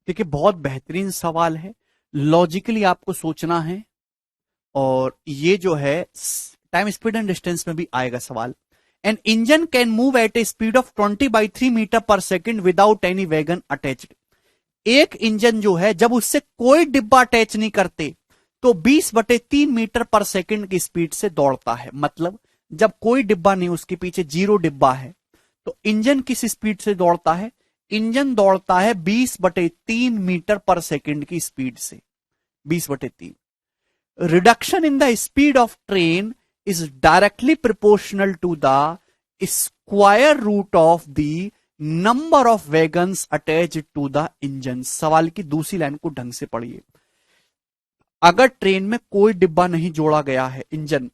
देखिए बहुत बेहतरीन सवाल है, लॉजिकली आपको सोचना है, और ये जो है टाइम स्पीड एंड डिस्टेंस में भी आएगा सवाल। An engine can move at a speed of 20/3 metre per second without any wagon attached. एक इंजन जो है जब उससे कोई डिब्बा अटैच नहीं करते तो 20/3 मीटर पर सेकेंड की स्पीड से दौड़ता है। मतलब जब कोई डिब्बा नहीं, उसके पीछे 0 डिब्बा है, तो इंजन किस स्पीड से दौड़ता है? इंजन दौड़ता है 20/3 मीटर पर सेकेंड की स्पीड से, 20/3। Reduction in the speed of train is directly proportional to the square root of the number of wagons attach to the engine. सवाल की दूसरी लाइन को ढंग से पढ़िए। अगर ट्रेन में कोई डिब्बा नहीं जोड़ा गया है इंजन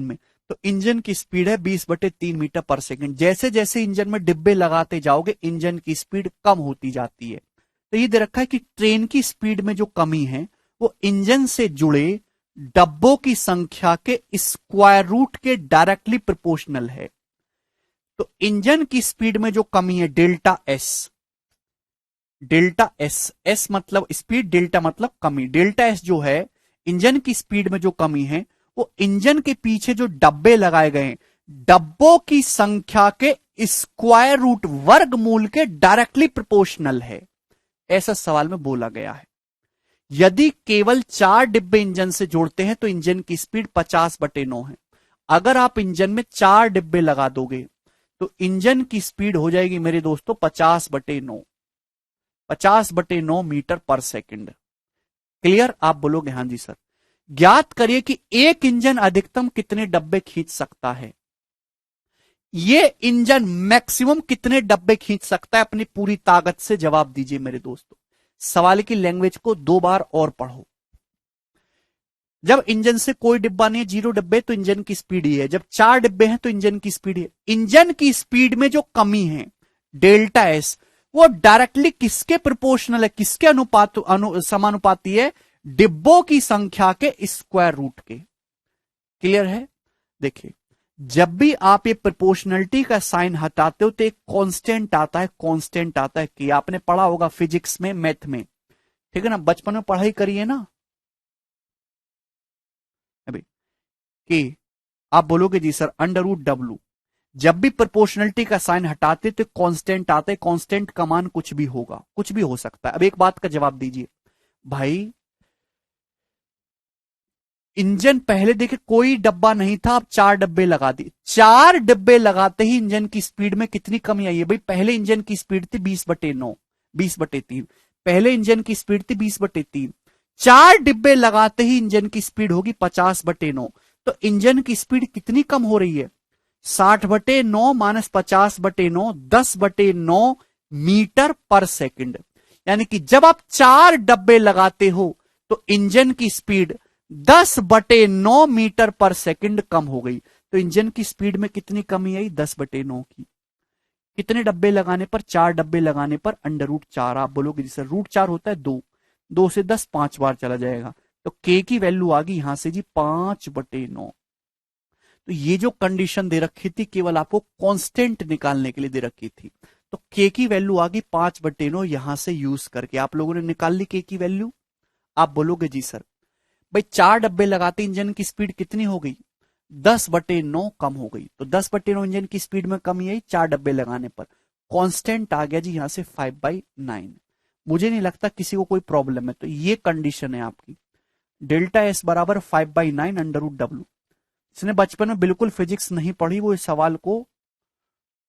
में, तो इंजन की स्पीड है 20/3 मीटर पर सेकंड। जैसे जैसे इंजन में डिब्बे लगाते जाओगे इंजन की स्पीड कम होती जाती है। तो ये दे रखा है कि ट्रेन की स्पीड में जो कमी है वो इंजन से जुड़े डब्बों की संख्या के स्क्वायर रूट के डायरेक्टली प्रोपोर्शनल है। तो इंजन की स्पीड में जो कमी है डेल्टा एस, एस मतलब स्पीड, डेल्टा मतलब कमी। डेल्टा एस जो है इंजन की स्पीड में जो कमी है वो इंजन के पीछे जो डब्बे लगाए गए हैं, डब्बों की संख्या के स्क्वायर रूट, वर्गमूल के डायरेक्टली प्रोपोर्शनल है, ऐसा सवाल में बोला गया है। यदि केवल 4 डिब्बे इंजन से जोड़ते हैं तो इंजन की स्पीड 50/9 है। अगर आप इंजन में 4 डिब्बे लगा दोगे तो इंजन की स्पीड हो जाएगी मेरे दोस्तों 50/9, 50/9 मीटर पर सेकंड। क्लियर? आप बोलोगे हां जी सर। ज्ञात करिए कि एक इंजन अधिकतम कितने डब्बे खींच सकता है। ये इंजन मैक्सिमम कितने डब्बे खींच सकता है? अपनी पूरी ताकत से जवाब दीजिए मेरे दोस्तों। सवाल की लैंग्वेज को 2 बार और पढ़ो। जब इंजन से कोई डिब्बा नहीं है, 0 डिब्बे, तो इंजन की स्पीड ही है। जब 4 डिब्बे हैं तो इंजन की स्पीड है। इंजन की स्पीड में जो कमी है डेल्टा एस, वो डायरेक्टली किसके प्रोपोर्शनल है, किसके समानुपाती है? डिब्बों की संख्या के स्क्वायर रूट के। क्लियर है? देखिए जब भी आप ये प्रोपोर्शनलिटी का साइन हटाते हो तो एक कांस्टेंट आता है, कांस्टेंट आता है कि आपने पढ़ा होगा फिजिक्स में, मैथ में, ठीक है ना, बचपन में पढ़ाई करिए ना अभी, कि आप बोलोगे जी सर √W। जब भी प्रोपोर्शनलिटी का साइन हटाते तो कांस्टेंट आता है, कांस्टेंट का मान कुछ भी होगा, कुछ भी हो सकता है। अब एक बात का जवाब दीजिए भाई, इंजन पहले देखे कोई डब्बा नहीं था, अब 4 डब्बे लगा दिए। 4 डब्बे लगाते ही इंजन की स्पीड में कितनी कमी आई है भाई? पहले इंजन की स्पीड थी 20/9, 20/3। पहले इंजन की स्पीड थी 20/3। 4 डिब्बे लगाते ही इंजन की स्पीड होगी 50/9। तो इंजन की स्पीड कितनी कम हो रही है? 60/9 माइनस 50/9, 10/9 मीटर पर सेकंड। यानी कि जब आप 4 डब्बे लगाते हो तो इंजन की स्पीड 10/9 मीटर पर सेकंड कम हो गई। तो इंजन की स्पीड में कितनी कमी आई? 10/9 की। कितने डब्बे लगाने पर? 4 डब्बे लगाने पर √4। आप बोलोगे जी सर √4 होता है 2, 2 से 10 5 बार चला जाएगा। तो के की वैल्यू आ गई यहां से जी 5/9। तो ये जो कंडीशन दे रखी थी केवल आपको कांस्टेंट निकालने के लिए दे रखी थी। तो के की वैल्यू आ गई 5/9 यहां से यूज करके आप लोगों ने निकाल ली के की वैल्यू। आप बोलोगे जी सर भाई 4 डब्बे लगाते इंजन की स्पीड कितनी हो गई? 10/9 कम हो गई। तो 10/9 इंजन की स्पीड में कमी आई 4 डब्बे लगाने पर। कांस्टेंट आ गया जी यहां से 5/9। मुझे नहीं लगता किसी को कोई प्रॉब्लम है। तो ये कंडीशन है आपकी, डेल्टा एस बराबर 5/9 √W। जिसने बचपन में बिल्कुल फिजिक्स नहीं पढ़ी वो इस सवाल को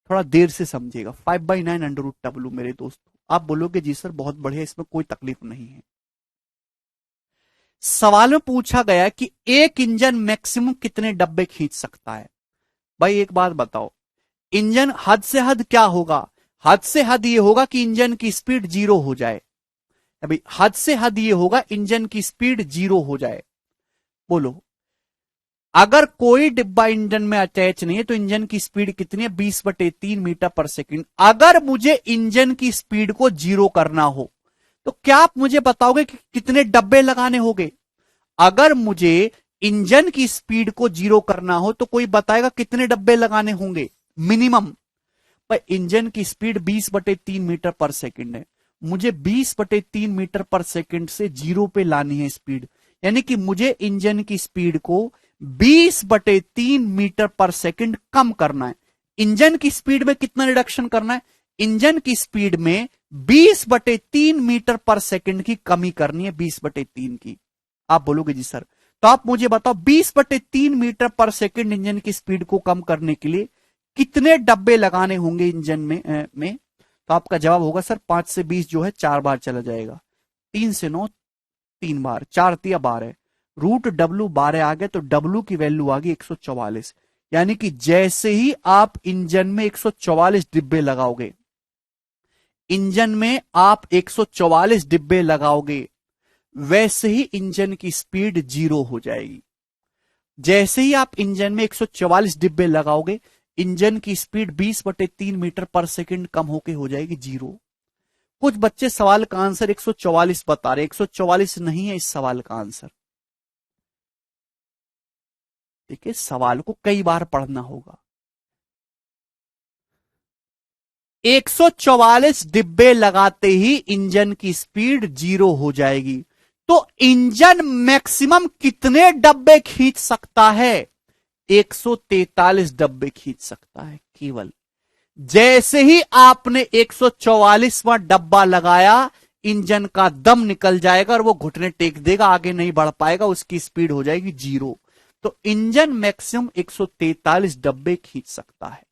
थोड़ा देर से समझेगा। 5/9 √W मेरे दोस्तों। आप बोलोगे जी सर बहुत बढ़िया, इसमें कोई तकलीफ नहीं है। सवाल में पूछा गया कि एक इंजन मैक्सिमम कितने डब्बे खींच सकता है? भाई एक बात बताओ, इंजन हद से हद क्या होगा? हद से हद ये होगा कि इंजन की स्पीड 0 हो जाए। भाई हद से हद ये होगा इंजन की स्पीड 0 हो जाए। बोलो अगर कोई डिब्बा इंजन में अटैच नहीं है तो इंजन की स्पीड कितनी है? 20/3 मीटर पर सेकंड। अगर मुझे इंजन की स्पीड को 0 करना हो तो क्या आप मुझे बताओगे कि कितने डब्बे लगाने होंगे? अगर मुझे इंजन की स्पीड को 0 करना हो तो कोई बताएगा कितने डब्बे लगाने होंगे मिनिमम? पर इंजन की स्पीड 20/3 मीटर पर सेकंड है। मुझे 20/3 मीटर पर सेकंड से 0 पे लानी है स्पीड। यानी कि मुझे इंजन की स्पीड को 20/3 मीटर पर सेकंड कम करना है। इंजन की स्पीड में कितना रिडक्शन करना है? इंजन की स्पीड में 20/3 मीटर पर सेकंड की कमी करनी है, 20/3 की। आप बोलोगे जी सर तो आप मुझे बताओ 20/3 मीटर पर सेकंड इंजन की स्पीड को कम करने के लिए कितने डब्बे लगाने होंगे इंजन में? तो आपका जवाब होगा सर 5 से 20 जो है 4 बार चला जाएगा। 3 से 9 3 बार, 4 तिया 12, √W 12 आ गया। तो W की वैल्यू आ गई 144। यानी कि जैसे ही आप इंजन में 144 डिब्बे लगाओगे, इंजन में आप 144 डिब्बे लगाओगे, वैसे ही इंजन की स्पीड 0 हो जाएगी। जैसे ही आप इंजन में 144 डिब्बे लगाओगे इंजन की स्पीड 20/3 मीटर पर सेकंड कम होके हो जाएगी 0। कुछ बच्चे सवाल का आंसर 144 बता रहे, 144 नहीं है इस सवाल का आंसर। देखिए सवाल को कई बार पढ़ना होगा। 144 डिब्बे लगाते ही इंजन की स्पीड 0 हो जाएगी। तो इंजन मैक्सिमम कितने डब्बे खींच सकता है? 143 डब्बे खींच सकता है केवल। जैसे ही आपने 144वां डब्बा लगाया इंजन का दम निकल जाएगा और वो घुटने टेक देगा, आगे नहीं बढ़ पाएगा, उसकी स्पीड हो जाएगी 0। तो इंजन मैक्सिमम 143 डब्बे खींच सकता है।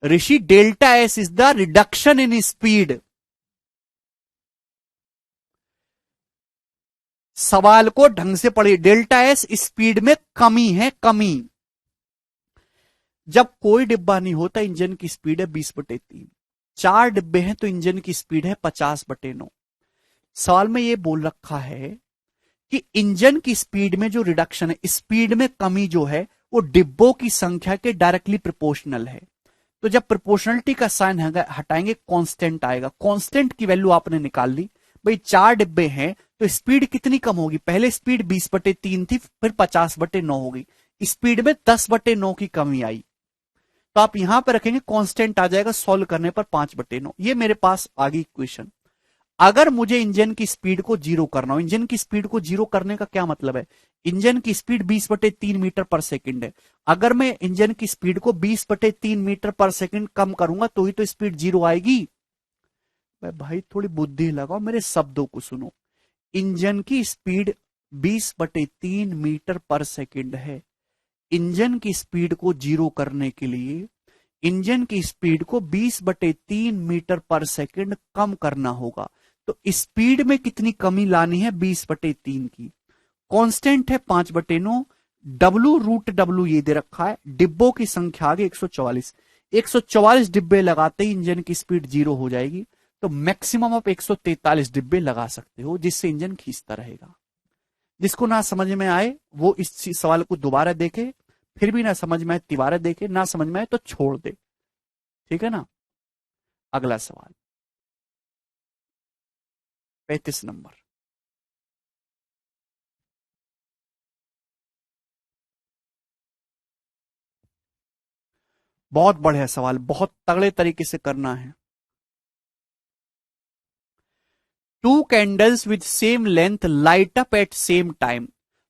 Rishi delta s is the reduction in speed. सवाल को ढंग से पढ़िए, डेल्टा एस स्पीड में कमी है, कमी। जब कोई डिब्बा नहीं होता इंजन की स्पीड है 20/3, 4 डिब्बे हैं तो इंजन की स्पीड है 50/9। सवाल में यह बोल रखा है कि इंजन की स्पीड में जो रिडक्शन है, स्पीड में कमी जो है वो डिब्बों की संख्या के डायरेक्टली प्रोपोर्शनल है। तो जब प्रोपोर्शनलिटी का साइन हटाएंगे कांस्टेंट आएगा। कांस्टेंट की वैल्यू आपने निकाल ली। भाई 4 डिब्बे हैं तो स्पीड कितनी कम होगी? पहले स्पीड 20/3 थी, फिर 50/9 होगी। स्पीड में 10/9 की कमी आई। तो आप यहां पर रखेंगे कांस्टेंट आ जाएगा, सॉल्व करने पर 5/9। ये मेरे पास आ गई इक्वेशन। अगर मुझे इंजन की स्पीड को 0 करना हो, इंजन की स्पीड को 0 करने का क्या मतलब है? इंजन की स्पीड 20/3 मीटर पर सेकंड है। अगर मैं इंजन की स्पीड को 20/3 मीटर पर सेकंड कम करूंगा तो ही तो स्पीड 0 आएगी। भाई थोड़ी बुद्धि लगाओ, मेरे शब्दों को सुनो। इंजन की स्पीड 20/3 मीटर पर सेकंड है। इंजन की स्पीड को जीरो करने के लिए इंजन की स्पीड को 20/3 मीटर पर सेकंड कम करना होगा। तो स्पीड में कितनी कमी लानी है? 20/3 की। कांस्टेंट है 5/9। W√W ये दे रखा है। डिब्बों की संख्या आगे 144। 144 डिब्बे लगाते ही इंजन की स्पीड जीरो हो जाएगी। तो मैक्सिमम आप 143 डिब्बे लगा सकते हो, जिससे इंजन खींचता रहेगा। जिसको ना समझ में आए वो इस सवाल को दोबारा देखे, फिर भी ना समझ में आए तिबारा देखे, ना समझ में आए तो छोड़ दे। ठीक है ना। अगला सवाल 35 नंबर। बहुत बढ़िया सवाल, बहुत तगड़े तरीके से करना है। Two candles with same length light up at same time.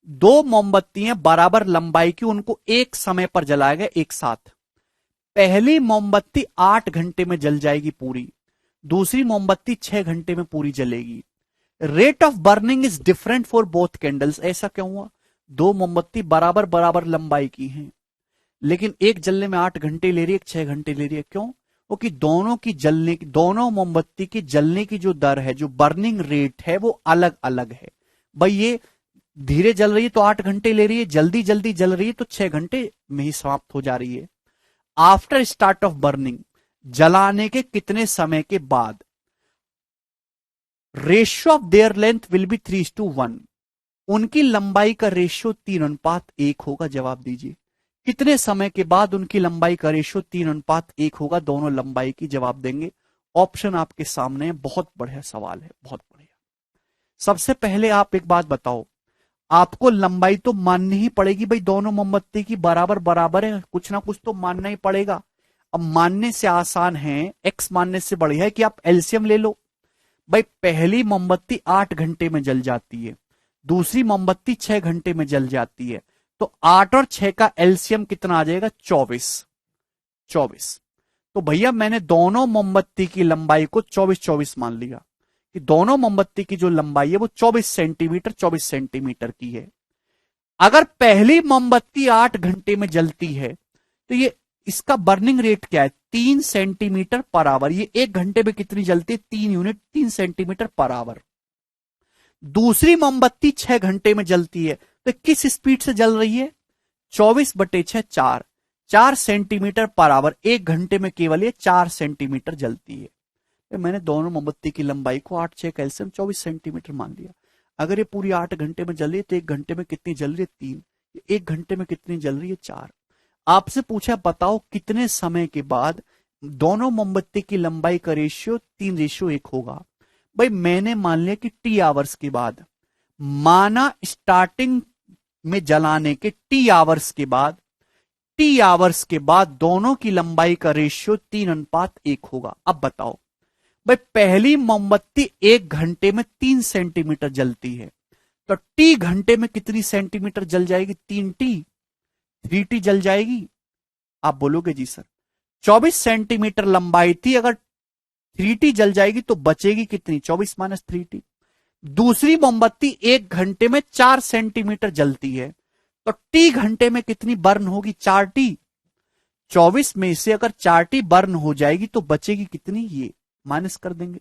दो मोमबत्तियां बराबर लंबाई की, उनको एक समय पर जलाया गया एक साथ। पहली मोमबत्ती 8 घंटे में जल जाएगी पूरी, दूसरी मोमबत्ती 6 घंटे में पूरी जलेगी। Rate of burning is different for both candles. ऐसा क्यों हुआ? दो मोमबत्ती बराबर बराबर लंबाई की हैं, लेकिन एक जलने में 8 घंटे ले रही है, एक 6 घंटे ले रही है। क्यों? क्योंकि दोनों की जलने की, दोनों मोमबत्ती की जलने की जो दर है, जो बर्निंग रेट है, वो अलग अलग है। भाई ये धीरे जल रही है तो 8 घंटे ले रही है, जल्दी जल्दी जल रही है तो 6 घंटे में ही समाप्त हो जा रही है। आफ्टर स्टार्ट ऑफ बर्निंग, जलाने के कितने समय के बाद, ratio of their length will be 3:1। उनकी लंबाई का रेशियो 3:1 होगा। जवाब दीजिए, कितने समय के बाद उनकी लंबाई का रेशियो 3:1 होगा? दोनों लंबाई की जवाब देंगे। ऑप्शन आपके सामने है। बहुत बढ़िया सवाल है, बहुत बढ़िया। सबसे पहले आप एक बात बताओ, आपको लंबाई तो माननी ही पड़ेगी भाई, दोनों मोमबत्ती की बराबर बराबर है, कुछ ना कुछ तो मानना ही पड़ेगा। अब मानने से आसान है, एक्स मानने से बढ़िया है कि आप एलसीएम ले लो। भाई पहली मोमबत्ती 8 घंटे में जल जाती है, दूसरी मोमबत्ती 6 घंटे में जल जाती है। तो 8 और 6 का एलसीएम कितना आ जाएगा? 24। 24। तो भैया मैंने दोनों मोमबत्ती की लंबाई को 24-24 मान लिया कि दोनों मोमबत्ती की जो लंबाई है वो 24 सेंटीमीटर की है। अगर पहली मोमबत्ती 8 घंटे में जलती है तो ये इसका बर्निंग रेट क्या है? 3 सेंटीमीटर पर आवर। ये 1 घंटे में कितनी जलती है? 3 यूनिट, 3 सेंटीमीटर पर आवर। दूसरी मोमबत्ती 6 घंटे में जलती है, तो किस स्पीड से जल रही है? 24/6 4। 4 सेंटीमीटर पर आवर। 1 घंटे में केवल ये 4 सेंटीमीटर जलती है। तो मैंने दोनों मोमबत्ती की लंबाई को 8-6 कैल्शियम 24 सेंटीमीटर मान लिया। अगर ये पूरी 8 घंटे में जल रही है तो 1 घंटे में कितनी जल रही है? 3। 1 घंटे में कितनी जल रही है? 4। आपसे पूछा बताओ कितने समय के बाद दोनों मोमबत्ती की लंबाई का रेशियो 3:1 होगा। भाई मैंने मान लिया कि टी आवर्स के बाद, माना स्टार्टिंग में जलाने के टी आवर्स के बाद दोनों की लंबाई का रेशियो 3:1 होगा। अब बताओ भाई पहली मोमबत्ती 1 घंटे में 3 सेंटीमीटर जलती है, तो टी घंटे में कितनी सेंटीमीटर जल जाएगी? 3T, 3T जल जाएगी। आप बोलोगे जी सर 24 सेंटीमीटर लंबाई थी, अगर 3T जल जाएगी तो बचेगी कितनी? 24 - 3T। दूसरी मोमबत्ती 1 घंटे में 4 सेंटीमीटर जलती है, तो टी घंटे में कितनी बर्न होगी? 4T। 24 में से अगर 4T बर्न हो जाएगी तो बचेगी कितनी? ये माइनस कर देंगे।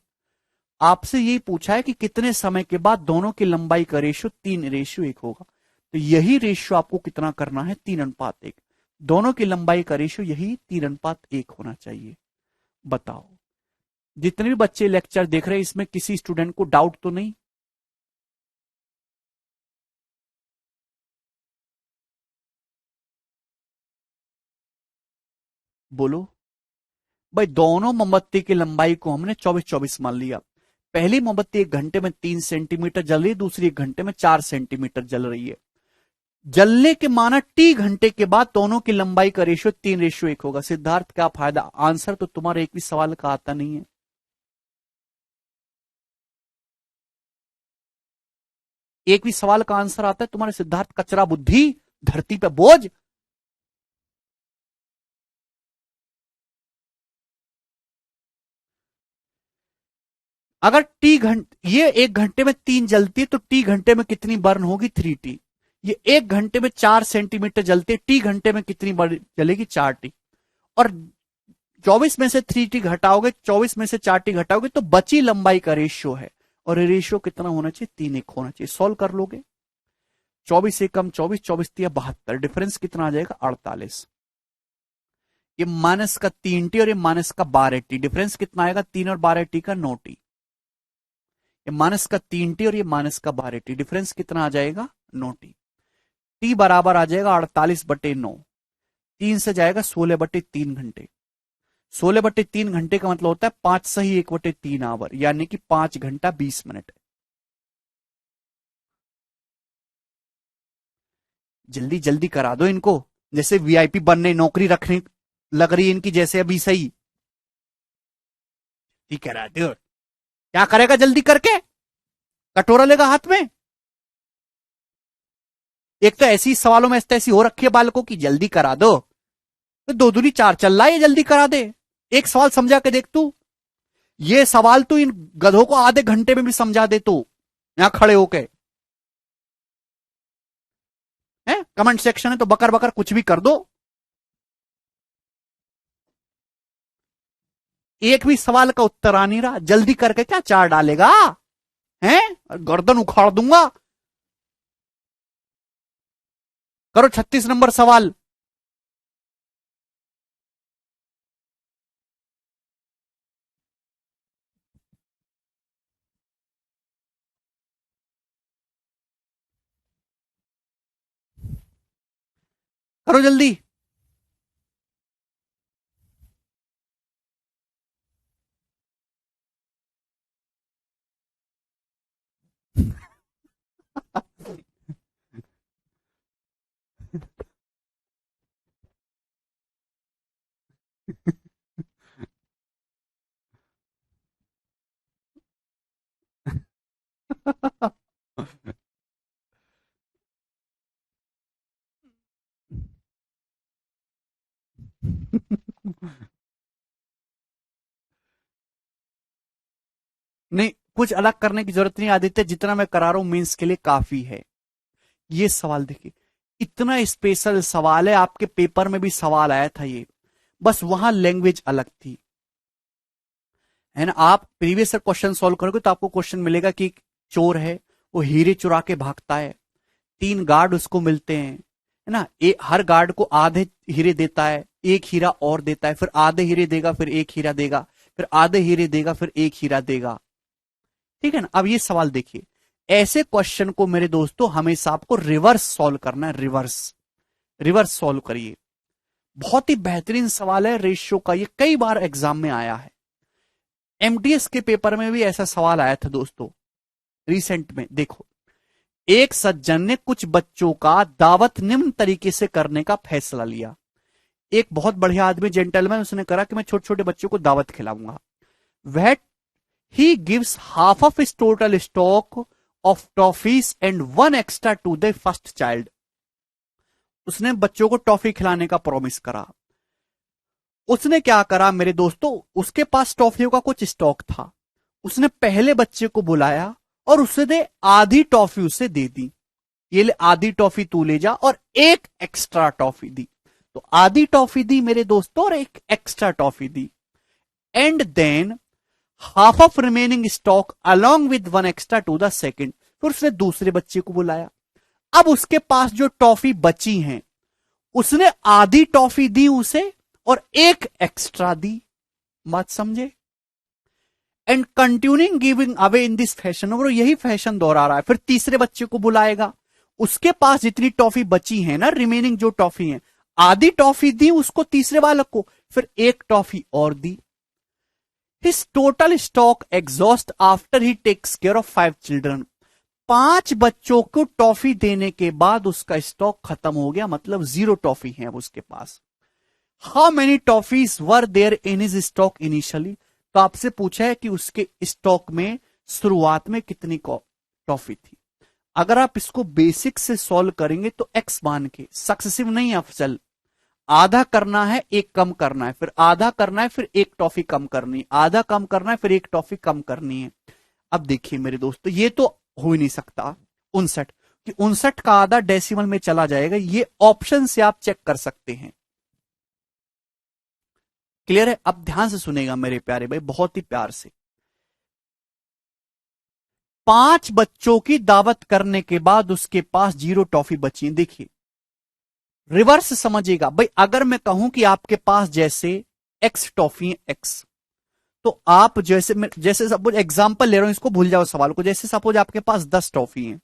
आपसे यही पूछा है कि कितने समय के बाद दोनों की लंबाई का रेशियो 3:1 होगा। तो यही रेशियो आपको कितना करना है? 3:1। दोनों की लंबाई का रेशियो यही 3:1 होना चाहिए। बताओ जितने भी बच्चे लेक्चर देख रहे हैं इसमें किसी स्टूडेंट को डाउट तो नहीं? बोलो। भाई दोनों मोमबत्ती की लंबाई को हमने 24-24 मान लिया। पहली मोमबत्ती 1 घंटे में 3 सेंटीमीटर जल रही है, दूसरी 1 घंटे में 4 सेंटीमीटर जल रही है। जलने के माना टी घंटे के बाद दोनों की लंबाई का रेशियो 3:1 होगा। सिद्धार्थ क्या फायदा? आंसर तो तुम्हारा एक भी सवाल का आता नहीं है। एक भी सवाल का आंसर आता है तुम्हारे सिद्धार्थ? कचरा बुद्धि, धरती पे बोझ। अगर टी घंटे, ये 1 घंटे में 3 जलती है तो टी घंटे में कितनी बर्न होगी? 3T। ये 1 घंटे में 4 सेंटीमीटर जलती है, टी घंटे में कितनी जलेगी? 4T। और 24 में से 3T घटाओगे, 24 में से 4T घटाओगे तो बची लंबाई का रेशियो है, और ये रेशियो कितना होना चाहिए? 3:1 होना चाहिए। सॉल्व कर लोगे, 24 से कम 24, 24 72, डिफरेंस कितना आ जाएगा? 48। ये माइनस का 3T और ये माइनस का 12T, डिफरेंस कितना आएगा? 3 और 12T का 9T। ये माइनस का 3T और ये माइनस का 12T, डिफरेंस कितना आ जाएगा? 9T। टी बराबर आ जाएगा 48/9। 3 से जाएगा 16/3 घंटे। 16/3 घंटे का मतलब होता है 5 सही 1/3 आवर, यानी कि 5 घंटा 20 मिनट। जल्दी जल्दी करा दो इनको, जैसे वीआईपी बनने नौकरी रखने लग रही है इनकी, जैसे अभी सही ठीक करा दो। क्या करेगा जल्दी करके? कटोरा लेगा हाथ में? एक तो ऐसी सवालों में ऐसी हो रखी है बालकों की, जल्दी करा दो। तो 2 दूनी 4 चल रहा है, ये जल्दी करा दे। एक सवाल समझा के देख तू, ये सवाल तू इन गधों को आधे घंटे में भी समझा दे तू, यहां खड़े होके। है कमेंट सेक्शन है तो बकर बकर कुछ भी कर दो। एक भी सवाल का उत्तर आ नहीं रहा, जल्दी करके क्या 4 डालेगा? हैं गर्दन उखाड़ दूंगा। करो 36 नंबर सवाल। करो जल्दी। नहीं, कुछ अलग करने की जरूरत नहीं आदित्य, जितना मैं करा रहा हूं मेंस के लिए काफी है। ये सवाल देखिए, इतना स्पेशल सवाल है, आपके पेपर में भी सवाल आया था ये, बस वहां लैंग्वेज अलग थी, है ना। आप प्रीवियस क्वेश्चन सॉल्व करोगे तो आपको क्वेश्चन मिलेगा कि एक चोर है, वो हीरे चुरा के भागता है, 3 गार्ड उसको मिलते हैं, है ना। हर गार्ड को आधे हीरे देता है, एक हीरा और देता है, फिर आधे हीरे देगा, फिर एक हीरा देगा, फिर आधे हीरे देगा, फिर एक हीरा देगा। ठीक है ना। अब ये सवाल देखिए, ऐसे क्वेश्चन को मेरे दोस्तों हमेशा आपको रिवर्स सॉल्व करना है, रिवर्स रिवर्स सॉल्व करिए। बहुत ही बेहतरीन सवाल है रेशियो का, ये कई बार एग्जाम में आया है। एमटीएस के पेपर में भी ऐसा सवाल आया था दोस्तों रिसेंट में। देखो, एक सज्जन ने कुछ बच्चों का दावत निम्न तरीके से करने का फैसला लिया। एक बहुत बढ़िया आदमी जेंटलमैन, उसने करा कि मैं छोटे छोटे बच्चों को दावत खिलाऊंगा। वह he gives half of his total stock of toffees and 1 extra to the first child. उसने बच्चों को टॉफी खिलाने का प्रॉमिस करा। उसने क्या करा मेरे दोस्तों, उसके पास टॉफियों का कुछ स्टॉक था, उसने पहले बच्चे को बुलाया और उसने आधी टॉफी उसे दे दी। ये ले आधी टॉफी तू ले जा, और एक एक्स्ट्रा टॉफी दी। तो आधी टॉफी दी मेरे दोस्तों और एक एक्स्ट्रा टॉफी दी। And then half of remaining stock along with 1 extra to the second. फिर उसने दूसरे बच्चे को बुलाया। अब उसके पास जो टॉफी बची हैं, उसने आधी टॉफी दी उसे और एक एक्स्ट्रा दी। बात समझे? And continuing giving away in this fashion, और यही फैशन दोहरा रहा है। फिर तीसरे बच्चे को बुलाएगा, उसके पास जितनी टॉफी बची है ना, रिमेनिंग जो टॉफी है, आधी टॉफी दी उसको तीसरे बालक को, फिर एक टॉफी और दी। His total stock exhaust after he takes care of 5 children. 5 बच्चों को टॉफी देने के बाद उसका स्टॉक खत्म हो गया, मतलब 0 टॉफी है अब उसके पास। How many toffees were there in his stock initially. तो आपसे पूछा है कि उसके स्टॉक में शुरुआत में कितनी टॉफी थी। अगर आप इसको बेसिक से सॉल्व करेंगे तो एक्स मान के, सक्सेसिव नहीं अफजल, आधा करना है, एक कम करना है, फिर आधा करना है, फिर एक टॉफी कम करनी है, आधा कम करना है, फिर एक टॉफी कम करनी है। अब देखिए मेरे दोस्तों, ये तो हो ही नहीं सकता 59 कि 59 का आधा डेसिमल में चला जाएगा। ये ऑप्शन से आप चेक कर सकते हैं। क्लियर है? अब ध्यान से सुनेगा मेरे प्यारे भाई, बहुत ही प्यार से। 5 बच्चों की दावत करने के बाद उसके पास 0 टॉफी बची। देखिए रिवर्स समझिएगा भाई, अगर मैं कहूं कि आपके पास जैसे एक्स टॉफी है एक्स, तो आप जैसे सपोज एग्जांपल ले रहा हूं, इसको भूल जाओ सवाल को। जैसे सपोज आपके पास 10 टॉफी है,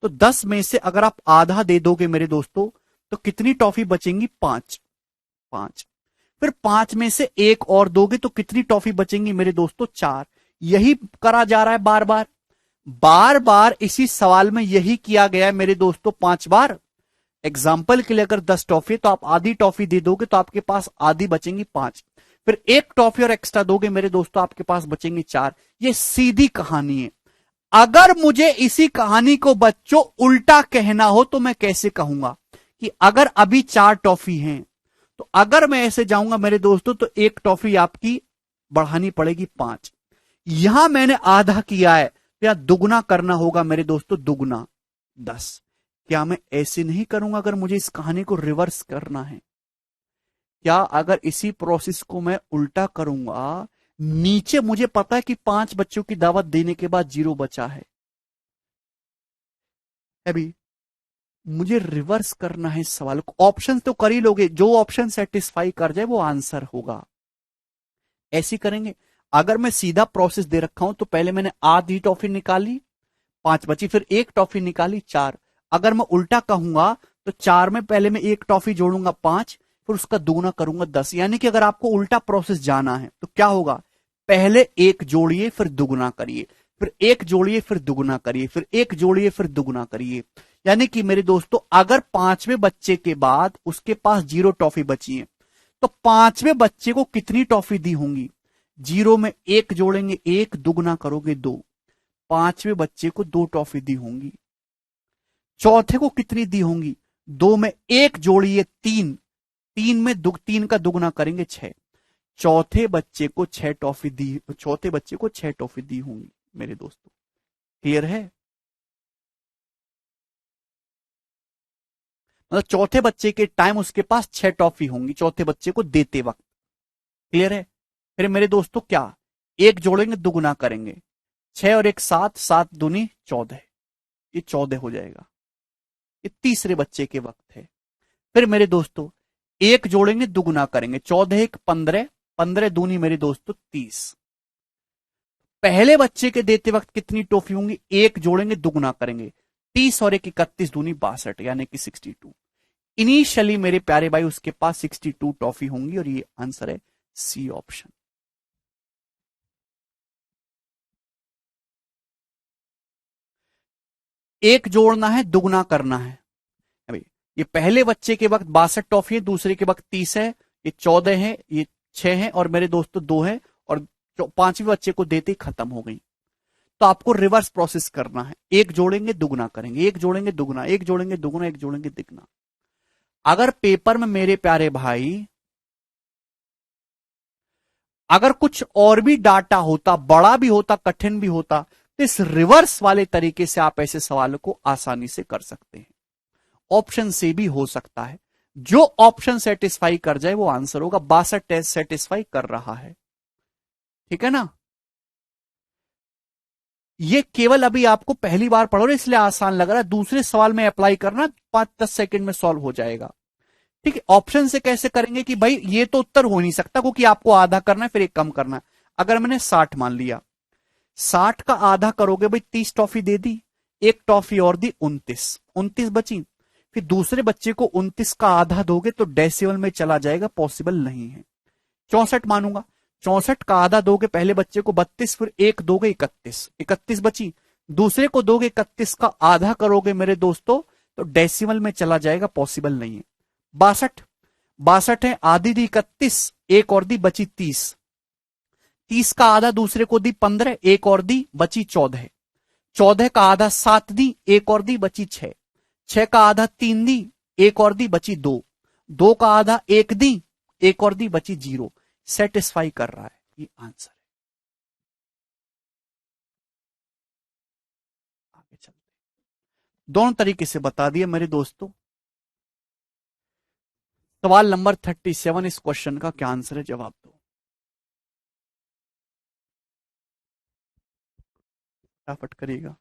तो 10 में से अगर आप आधा दे दोगे मेरे दोस्तों, तो कितनी टॉफी बचेंगी? 5। 5 फिर 5 में से एक और दोगे तो कितनी टॉफी बचेंगी मेरे दोस्तों? 4। यही करा जा रहा है बार बार बार बार, इसी सवाल में यही किया गया है मेरे दोस्तों 5 बार। एग्जाम्पल के लिए अगर 10 टॉफी है तो आप आधी टॉफी दे दोगे तो आपके पास आधी बचेंगी 5। फिर एक टॉफी और एक्स्ट्रा दोगे मेरे दोस्तों, आपके पास बचेंगे 4। ये सीधी कहानी है। अगर मुझे इसी कहानी को बच्चों उल्टा कहना हो तो मैं कैसे कहूंगा कि अगर अभी 4 टॉफी हैं, तो अगर मैं ऐसे जाऊंगा मेरे दोस्तों, तो एक टॉफी आपकी बढ़ानी पड़ेगी 5। यहां मैंने आधा किया है, या दुगना करना होगा मेरे दोस्तों, दुगना 10। क्या मैं ऐसे नहीं करूंगा अगर मुझे इस कहानी को रिवर्स करना है? क्या अगर इसी प्रोसेस को मैं उल्टा करूंगा, नीचे मुझे पता है कि 5 बच्चों की दावत देने के बाद 0 बचा है, अभी मुझे रिवर्स करना है इस सवाल को। ऑप्शन तो कर ही लोगे, जो ऑप्शन सेटिस्फाई कर जाए वो आंसर होगा। ऐसे करेंगे। अगर मैं सीधा प्रोसेस दे रखा हूं तो पहले मैंने आधी टॉफी निकाली, 5 बची, फिर एक टॉफी निकाली 4। अगर मैं उल्टा कहूंगा तो 4 में पहले मैं एक टॉफी जोड़ूंगा 5, फिर उसका दुगना करूंगा 10। यानी कि अगर आपको उल्टा प्रोसेस जाना है तो क्या होगा? पहले एक जोड़िए फिर दुगना करिए, फिर एक जोड़िए फिर दुगना करिए, फिर एक जोड़िए फिर दुगना करिए। यानी कि मेरे दोस्तों अगर 5वें बच्चे के बाद उसके पास 0 टॉफी बची है, तो 5वें बच्चे को कितनी टॉफी दी होंगी? 0 में एक जोड़ेंगे 1, दुगना करोगे 2, 5वें बच्चे को 2 टॉफी दी होंगी। चौथे को कितनी दी होंगी? 2 में एक जोड़िए 3, 3 में 3 का दुगना करेंगे 6, चौथे बच्चे को 6 टॉफी दी, चौथे बच्चे को 6 टॉफी दी होंगी मेरे दोस्तों। क्लियर है? मतलब चौथे बच्चे के टाइम उसके पास 6 टॉफी होंगी चौथे बच्चे को देते वक्त। क्लियर है? फिर मेरे दोस्तों क्या, एक जोड़ेंगे दुगुना करेंगे, 6 और 1 7, 7 दूनी 14, ये 14 हो जाएगा। ये तीसरे बच्चे के वक्त है। फिर मेरे दोस्तों एक जोड़ेंगे दुगुना करेंगे, 14 1 15, 15 दूनी मेरे दोस्तों 30। पहले बच्चे के देते वक्त कितनी टॉफी होंगी? एक जोड़ेंगे दुगुना करेंगे, 30 और 1 31 दूनी 62, यानी कि 62। इनिशियली मेरे प्यारे भाई उसके पास 62 टॉफी होंगी, और ये आंसर है सी ऑप्शन। एक जोड़ना है, दुगना करना है। अभी ये पहले बच्चे के वक्त 62 टॉफी है, दूसरे के वक्त 30 है, ये 14 है, ये 6 है, और मेरे दोस्तों 2 है, और 5वें बच्चे को देते ही खत्म हो गई। तो आपको रिवर्स प्रोसेस करना है। एक जोड़ेंगे दुगना करेंगे, एक जोड़ेंगे दुगना, एक जोड़ेंगे दुगना, एक जोड़ेंगे तिगुना। अगर पेपर में मेरे प्यारे भाई अगर कुछ और भी डाटा होता, बड़ा भी होता, कठिन भी होता, तो इस रिवर्स वाले तरीके से आप ऐसे सवालों को आसानी से कर सकते हैं। ऑप्शन से भी हो सकता है, जो ऑप्शन सेटिस्फाई कर जाए वो आंसर होगा। 62 टेस्ट सेटिस्फाई कर रहा है, ठीक है ना? ये केवल अभी आपको पहली बार पढ़ो इसलिए आसान लग रहा है, दूसरे सवाल में अप्लाई करना 5-10 सेकंड में सॉल्व हो जाएगा। ठीक है? ऑप्शन से कैसे करेंगे कि भाई ये तो उत्तर हो नहीं सकता, क्योंकि आपको आधा करना है फिर एक कम करना है। अगर मैंने 60 मान लिया, 60 का आधा करोगे भाई 30 टॉफी दे दी, एक टॉफी और दी 29, 29 बची। फिर दूसरे बच्चे को 29 का आधा दोगे तो डेसिमल में चला जाएगा, पॉसिबल नहीं है। 64 मानूंगा, 64 का आधा दोगे पहले बच्चे को 32, फिर एक दोगे 31, 31 बची। दूसरे को दोगे 31 का आधा करोगे मेरे दोस्तों तो डेसिमल में चला जाएगा, पॉसिबल नहीं है। 62, 62 है, आधी दी 31, एक और दी बची 30, 30 का आधा दूसरे को दी 15, एक और दी बची 14, 14 का आधा 7 दी, एक और दी बची 6, 6 का आधा 3 दी, एक और दी बची 2, 2 का आधा 1 दी, 1 और दी, बची 0, सेटिस्फाई कर रहा है, ये आंसर है। आगे चलते, दोनों तरीके से बता दिया मेरे दोस्तों। सवाल नंबर 37, इस क्वेश्चन का क्या आंसर है, जवाब दो फटाफट करिएगा।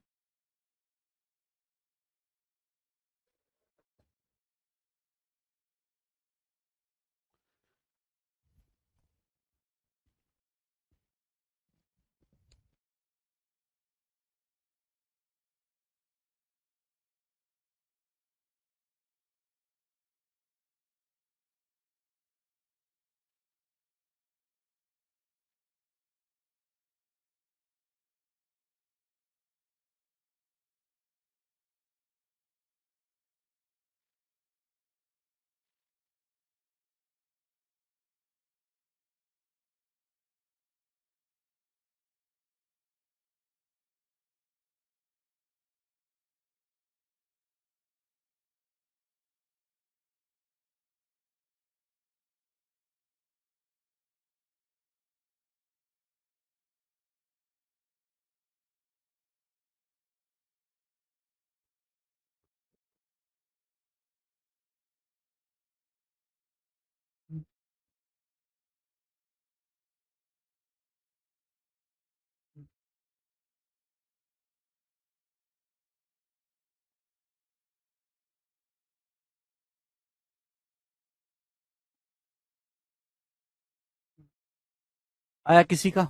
आया किसी का?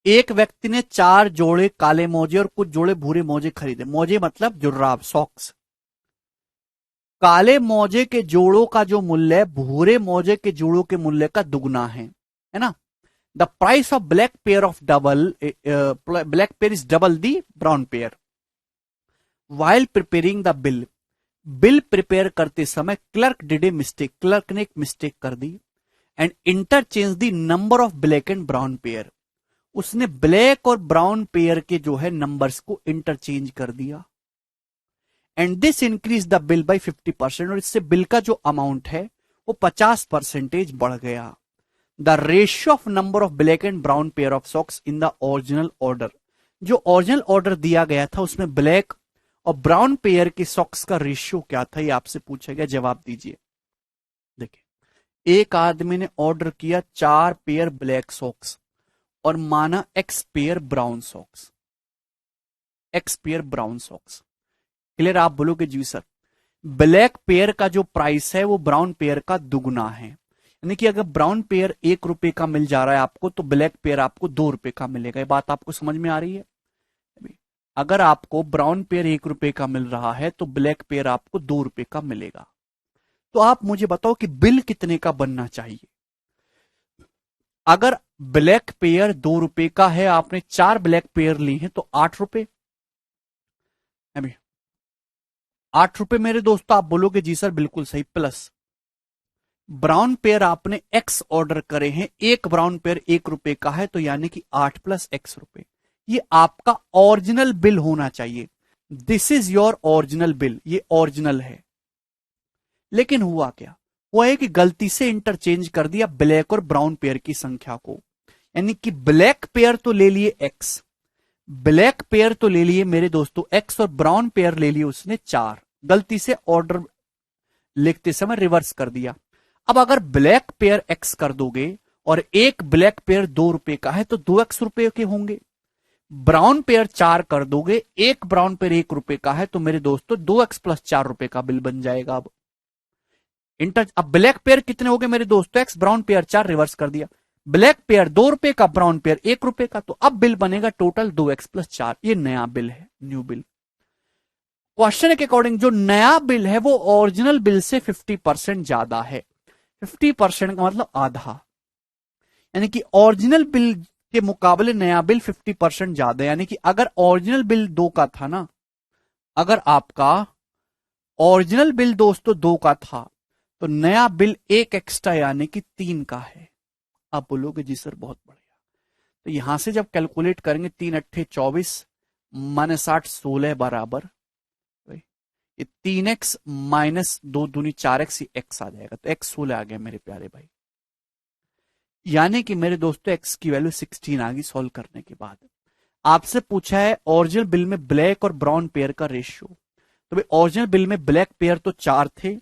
एक व्यक्ति ने 4 जोड़े काले मोजे और कुछ जोड़े भूरे मोजे खरीदे। मोजे मतलब जुर्राब, सॉक्स। काले मोजे के जोड़ों का जो मूल्य है भूरे मोजे के जोड़ों के मूल्य का दुगना है ना? The price of black pair of double black pair is double the brown pair. While preparing the bill, bill prepare करते समय clerk did a mistake, clerk ने एक मिस्टेक कर दी। And interchange the number of black and brown pair, उसने ब्लैक और ब्राउन पेयर के जो है नंबर्स को इंटरचेंज कर दिया। And this increase the bill by 50%, और इससे बिल का जो अमाउंट है वो 50% बढ़ गया। The ratio of number of black and brown pair of socks in the original order, जो ओरिजिनल ऑर्डर दिया गया था उसमें ब्लैक और ब्राउन पेयर के सॉक्स का रेशियो क्या था, ये आपसे पूछा गया, जवाब दीजिए। देखिए, एक आदमी ने ऑर्डर किया 4 पेयर ब्लैक सॉक्स और माना x pair brown socks, x pair brown socks. Clear? आप बोलोगे जी सर ब्लैक पेयर का जो प्राइस है वो ब्राउन पेयर का दुगना है, यानी कि अगर ब्राउन पेयर 1 रुपए का मिल जा रहा है आपको तो ब्लैक पेयर आपको 2 रुपए का मिलेगा। ये बात आपको समझ में आ रही है? अगर आपको ब्राउन पेयर 1 रुपए का मिल रहा है तो ब्लैक पेयर आपको 2 रुपए का मिलेगा। तो आप मुझे बताओ कि बिल कितने का बनना चाहिए? अगर ब्लैक पेयर 2 रुपए का है, आपने 4 ब्लैक पेयर ली हैं तो 8 रुपए, 8 रुपए मेरे दोस्तों। आप बोलोगे जी सर बिल्कुल सही, प्लस ब्राउन पेयर आपने एक्स ऑर्डर करे हैं, एक ब्राउन पेयर 1 रुपए का है तो यानी कि 8 प्लस एक्स रुपए, ये आपका ओरिजिनल बिल होना चाहिए। This is your original bill, ये ओरिजिनल है। लेकिन हुआ क्या? हुआ है कि गलती से इंटरचेंज कर दिया ब्लैक और ब्राउन पेयर की संख्या को, यानी कि ब्लैक पेयर तो ले लिए एक्स, ब्लैक पेयर तो ले लिए मेरे दोस्तों एक्स, और ब्राउन पेयर ले लिए उसने 4। गलती से ऑर्डर लिखते समय रिवर्स कर दिया। अब अगर ब्लैक पेयर एक्स कर दोगे और एक ब्लैक पेयर 2 रुपए का है तो 2x रुपए के होंगे। ब्राउन पेयर 4 कर दोगे, एक ब्राउन पेयर 1 रुपए का है तो मेरे दोस्तों 2x प्लस 4 रुपए का बिल बन जाएगा। अब ब्लैक पेयर कितने हो गए मेरे दोस्तों? एक्स, ब्राउन पेयर 4, रिवर्स कर दिया। ब्लैक पेयर 2 रुपए का, ब्राउन पेयर 1 रुपए का, तो अब बिल बनेगा टोटल 2x प्लस 4। ये नया बिल है, न्यू बिल। क्वेश्चन के अकॉर्डिंग जो नया बिल है वो ओरिजिनल बिल से 50% ज्यादा है। 50% का मतलब आधा, यानी कि ओरिजिनल बिल के मुकाबले नया बिल 50% ज्यादा है। यानी कि अगर ओरिजिनल बिल 2 का था ना, अगर आपका ओरिजिनल बिल दोस्तों 2 का था तो नया बिल 1 एक्स्ट्रा यानी कि 3 का है। आप बोलोगे जी सर बहुत बढ़िया। तो यहां से जब कैलकुलेट करेंगे 3 अट्ठे 24 -8 16 बराबर, ये 3x माइनस 2 दूनी 4x, ये x आ जाएगा, तो x 16 आ गया मेरे प्यारे भाई। यानी कि मेरे दोस्तों x की वैल्यू 16 आ गई सॉल्व करने के बाद। आपसे पूछा है ओरिजिनल बिल में ब्लैक और ब्राउन पेयर का रेशियो। तो भाई ओरिजिनल बिल में ब्लैक पेयर तो 4 थे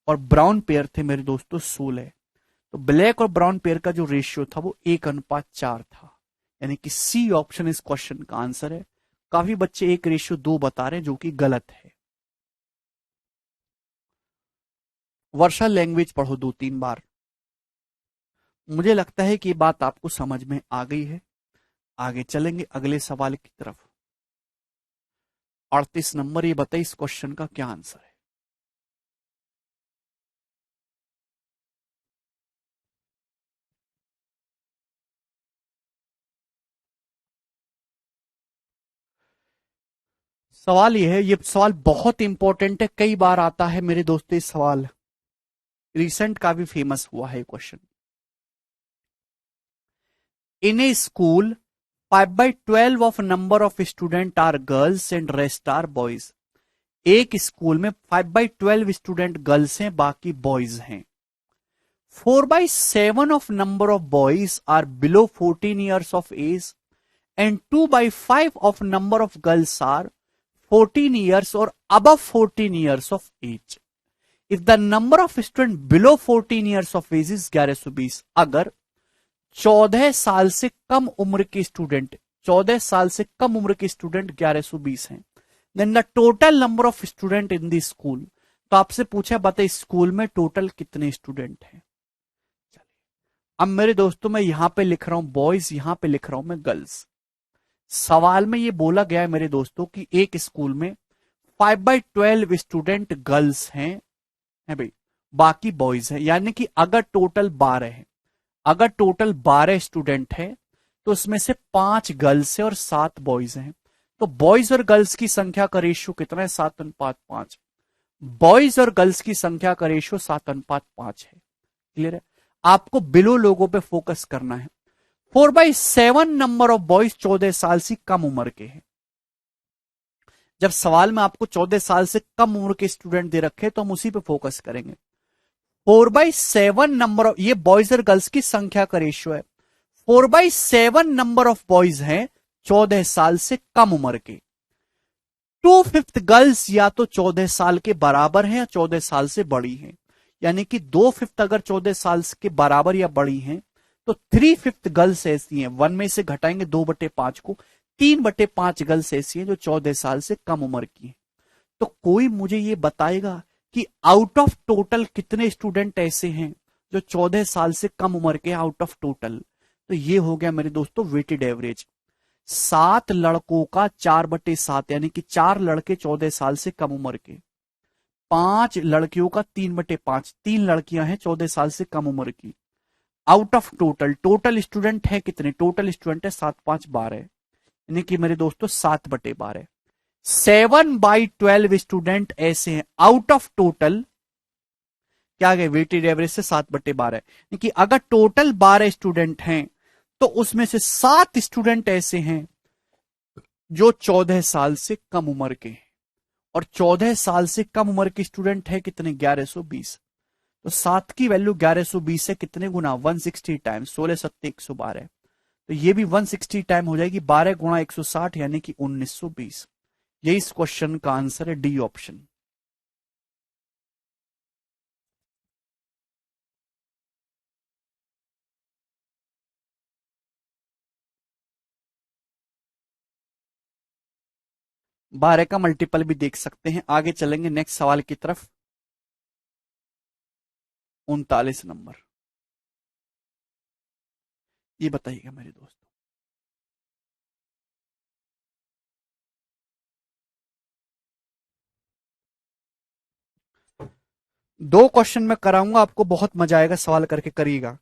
और ब्राउन पेयर थे मेरे दोस्तों 16। तो ब्लैक और ब्राउन पेयर का जो रेशियो था वो 1:4 था, यानी कि सी ऑप्शन इस क्वेश्चन का आंसर है। काफी बच्चे 1:2 बता रहे हैं, जो कि गलत है। वर्षा लैंग्वेज पढ़ो 2-3 बार। मुझे लगता है कि ये बात आपको समझ में आ गई है। आगे चलेंगे अगले सवाल की तरफ। 38 नंबर, ये बताइए इस क्वेश्चन का क्या आंसर है। सवाल ये है, ये सवाल बहुत इंपॉर्टेंट है, कई बार आता है मेरे दोस्तों। इस सवाल रिसेंट काफी फेमस हुआ है question. In a school 5/12 of number of student are girls and rest are boys. एक स्कूल में 5/12 स्टूडेंट गर्ल्स हैं, बाकी बॉयज हैं। 4/7 of number of boys are below 14 years of age and 2/5 of number of girls are 14 years or above 14 years of age. If the number of students below 14 years of age is 1120, अगर 14 साल से कम उम्र के स्टूडेंट 14 साल से कम उम्र के स्टूडेंट 1120 हैं, then the total number of student in the school. तो आपसे पूछा बताइए स्कूल में टोटल कितने स्टूडेंट हैं। अब मेरे दोस्तों मैं यहां पे लिख रहा हूं बॉयज, यहां पे लिख रहा हूं मैं गर्ल्स। सवाल में ये बोला गया है मेरे दोस्तों कि एक स्कूल में 5/12 स्टूडेंट गर्ल्स हैं, है भाई, बाकी बॉयज हैं। यानी कि अगर टोटल 12 है, अगर टोटल 12 स्टूडेंट है तो उसमें से 5 गर्ल्स है और 7 बॉयज हैं। तो बॉयज और गर्ल्स की संख्या का रेशियो कितना है, 7:5। बॉयज और गर्ल्स की संख्या का रेशियो 7:5 है। क्लियर है। आपको बिलो लोगों पे फोकस करना है। 4/7 नंबर ऑफ बॉयज 14 साल से कम उम्र के हैं। जब सवाल में आपको 14 साल से कम उम्र के स्टूडेंट दे रखे तो हम उसी पे फोकस करेंगे। 4/7 नंबर ऑफ, ये बॉयज और गर्ल्स की संख्या का रेशियो है। 4/7 नंबर ऑफ बॉयज हैं 14 साल से कम उम्र के। 2/5 गर्ल्स या तो 14 साल के बराबर हैं या 14 साल से बड़ी हैं। यानी कि 2/5 अगर 14 साल के बराबर या बड़ी हैं तो 3/5 गर्ल्स ऐसी हैं, 1 में से घटाएंगे 2/5 को, 3/5 गर्ल्स ऐसी हैं जो 14 साल से कम उम्र की हैं। तो कोई मुझे ये बताएगा कि आउट ऑफ टोटल कितने स्टूडेंट ऐसे हैं जो 14 साल से कम उम्र के, आउट ऑफ टोटल। तो ये हो गया मेरे दोस्तों वेटेड एवरेज। 7 लड़कों का 4/7, यानी कि 4 लड़के 14 साल से कम उम्र के, 5 लड़कियों का 3/5, 3 लड़कियां हैं 14 साल से कम उम्र की। Out of total, total student है कितने, टोटल स्टूडेंट है 7×5 12, यानी कि मेरे दोस्तों 7/12। 7/12 स्टूडेंट ऐसे हैं आउट ऑफ टोटल, क्या गए वेटेड एवरेज से 7/12, यानी कि अगर टोटल 12 स्टूडेंट हैं तो उसमें से 7 स्टूडेंट ऐसे हैं जो 14 साल से कम उम्र के हैं। और 14 साल से कम उम्र के स्टूडेंट है कितने, 1120। तो 7 की वैल्यू 1120 से कितने गुना, 160 टाइम, 16×7=112। तो ये भी 160 टाइम हो जाएगी, 12×160 यानी कि 1920। यही इस क्वेश्चन का आंसर है, डी ऑप्शन। 12 का मल्टीपल भी देख सकते हैं। आगे चलेंगे नेक्स्ट सवाल की तरफ। 39 नंबर, ये बताइएगा मेरे दोस्त। दो क्वेश्चन मैं कराऊंगा आपको, बहुत मजा आएगा, सवाल करके करिएगा।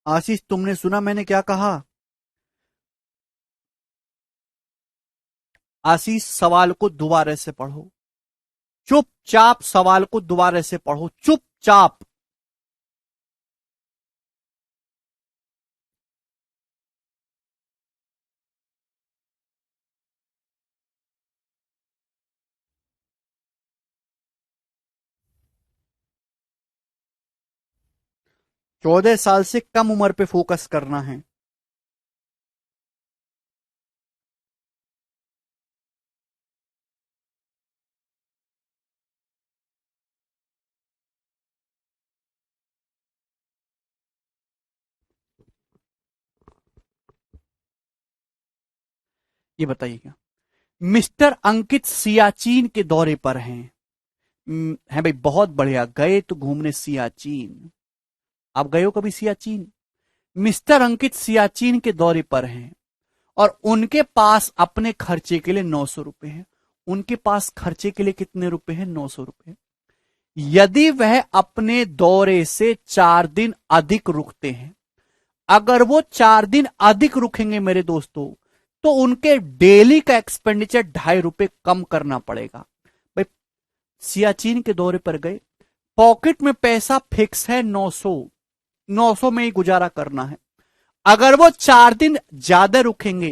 आशीष, तुमने सुना मैंने क्या कहा? आशीष, सवाल को दोबारा से पढ़ो, चुपचाप सवाल को दोबारा से पढ़ो, चुपचाप। चौदह साल से कम उम्र पे फोकस करना है। ये बताइएगा, मिस्टर अंकित सियाचिन के दौरे पर हैं। है भाई, बहुत बढ़िया, गए तो घूमने सियाचिन। आप गए हो कभी सियाचिन? मिस्टर अंकित सियाचिन के दौरे पर हैं और उनके पास अपने खर्चे के लिए 900 रुपए हैं। उनके पास खर्चे के लिए कितने रुपए हैं? 900 रुपए। यदि वह अपने दौरे से 4 दिन अधिक रुकते हैं, अगर वो 4 दिन अधिक रुकेंगे मेरे दोस्तों, तो उनके डेली का एक्सपेंडिचर 2.5 रुपए कम करना पड़ेगा। भाई, सियाचिन के दौरे पर गए, पॉकेट में पैसा फिक्स है 900, 900 में ही गुजारा करना है। अगर वो 4 दिन ज्यादा रुकेंगे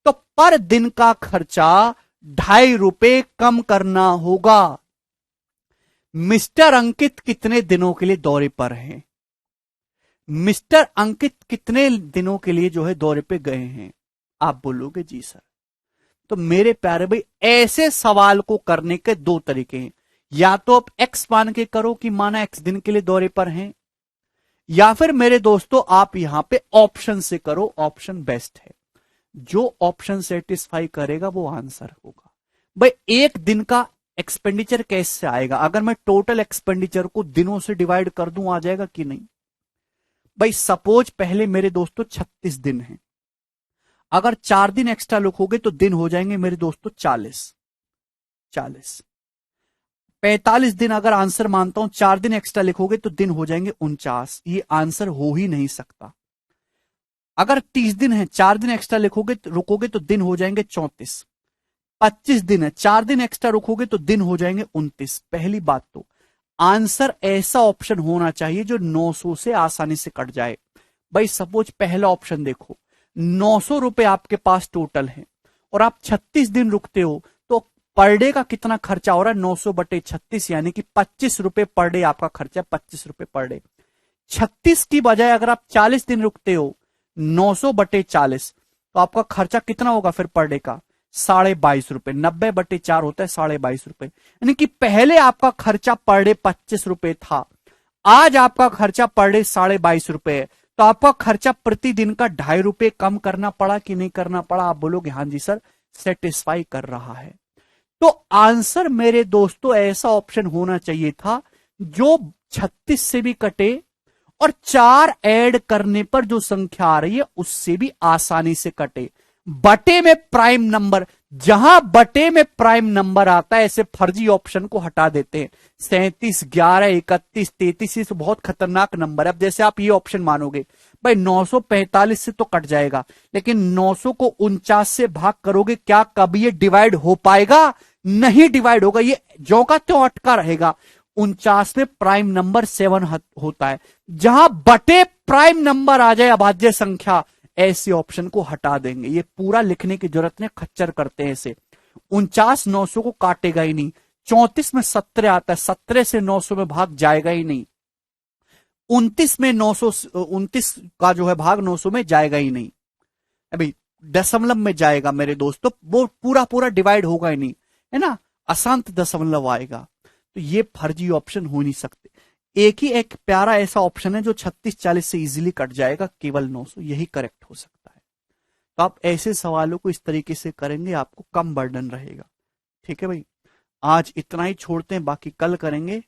तो पर दिन का खर्चा 2.5 रुपए कम करना होगा। मिस्टर अंकित कितने दिनों के लिए दौरे पर हैं? मिस्टर अंकित कितने दिनों के लिए जो है दौरे पे गए हैं? आप बोलोगे जी सर। तो मेरे प्यारे भाई, ऐसे सवाल को करने के 2 तरीके हैं। या तो आप एक्स मान के करो कि माना एक्स दिन के लिए दौरे पर हैं, या फिर मेरे दोस्तों आप यहां पे ऑप्शन से करो, ऑप्शन बेस्ट है। जो ऑप्शन सेटिस्फाई करेगा वो आंसर होगा। भाई, एक दिन का एक्सपेंडिचर कैसे आएगा? अगर मैं टोटल एक्सपेंडिचर को दिनों से डिवाइड कर दूं, आ जाएगा कि नहीं? भाई सपोज पहले मेरे दोस्तों 36 दिन है, अगर 4 दिन एक्स्ट्रा लिखोगे तो दिन हो जाएंगे मेरे दोस्तों 40। 45 दिन अगर आंसर मानता हूं, 4 दिन एक्स्ट्रा लिखोगे तो दिन हो जाएंगे 49। ये आंसर हो ही नहीं सकता। अगर 30 दिन है, 4 दिन एक्स्ट्रा लिखोगे रुकोगे तो दिन हो जाएंगे 34। 25 दिन है, 4 दिन एक्स्ट्रा रुकोगे तो दिन हो जाएंगे 29। पहली बात तो आंसर ऐसा ऑप्शन होना चाहिए जो 900 से आसानी से कट जाए। भाई सपोज पहला ऑप्शन देखो, 900 रुपए आपके पास टोटल है और आप 36 दिन रुकते हो, तो पर डे का कितना खर्चा हो रहा है? 900/36, यानी कि 25 रुपए पर डे आपका खर्चा है। 25 रुपए पर डे। 36 की बजाय अगर आप 40 दिन रुकते हो, 900/40, तो आपका खर्चा कितना होगा फिर पर डे का? 22.5 रुपए। 90/4 होता है 22.5 रुपए। यानी कि पहले आपका खर्चा पर डे 25 रुपए था, आज आपका खर्चा पर डे 22.5 रुपए है। तो आपका खर्चा प्रतिदिन का 2.5 रुपए कम करना पड़ा कि नहीं करना पड़ा? आप बोलोगे हाँ जी सर, सेटिस्फाई कर रहा है। तो आंसर मेरे दोस्तों ऐसा ऑप्शन होना चाहिए था जो 36 से भी कटे और 4 ऐड करने पर जो संख्या आ रही है उससे भी आसानी से कटे। बटे में प्राइम नंबर, जहां बटे में प्राइम नंबर आता है ऐसे फर्जी ऑप्शन को हटा देते हैं। 37, 11, 31, 33 ये बहुत खतरनाक नंबर है। अब जैसे आप ये ऑप्शन मानोगे, भाई 945 से तो कट जाएगा, लेकिन 900 को 49 से भाग करोगे, क्या कभी ये डिवाइड हो पाएगा? नहीं डिवाइड होगा, ये ज्यों का त्यों अटका रहेगा। 49 में प्राइम नंबर 7 होता है। जहां बटे प्राइम नंबर आ जाए अभाज्य संख्या, ऐसे ऑप्शन को हटा देंगे। ये पूरा लिखने की जरूरत नहीं, खच्चर करते हैं इसे। 49 900 को काटेगा ही नहीं। 34 में 17 आता है, 17 से 900 में भाग जाएगा ही नहीं। 29 में 29 का जो है भाग 900 में जाएगा ही नहीं। अभी दशमलव में जाएगा मेरे दोस्तों, वो पूरा पूरा डिवाइड होगा ही नहीं, है ना, अशांत दशमलव आएगा। तो ये फर्जी ऑप्शन हो नहीं सकते। एक ही एक प्यारा ऐसा ऑप्शन है जो 36-40 से इजीली कट जाएगा, केवल 900, यही करेक्ट हो सकता है। तो आप ऐसे सवालों को इस तरीके से करेंगे, आपको कम बर्डन रहेगा। ठीक है भाई, आज इतना ही छोड़ते हैं, बाकी कल करेंगे।